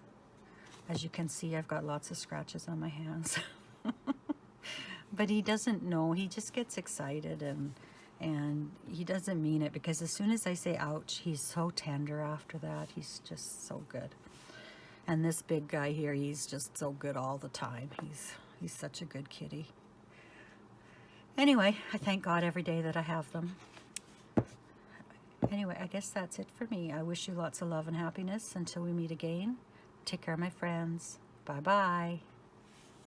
As you can see, I've got lots of scratches on my hands. But he doesn't know. He just gets excited, and he doesn't mean it, because as soon as I say ouch, he's so tender after that. He's just so good. And this big guy here, he's just so good all the time. He's such a good kitty. Anyway, I thank God every day that I have them. Anyway, I guess that's it for me. I wish you lots of love and happiness until we meet again. Take care, my friends. Bye-bye.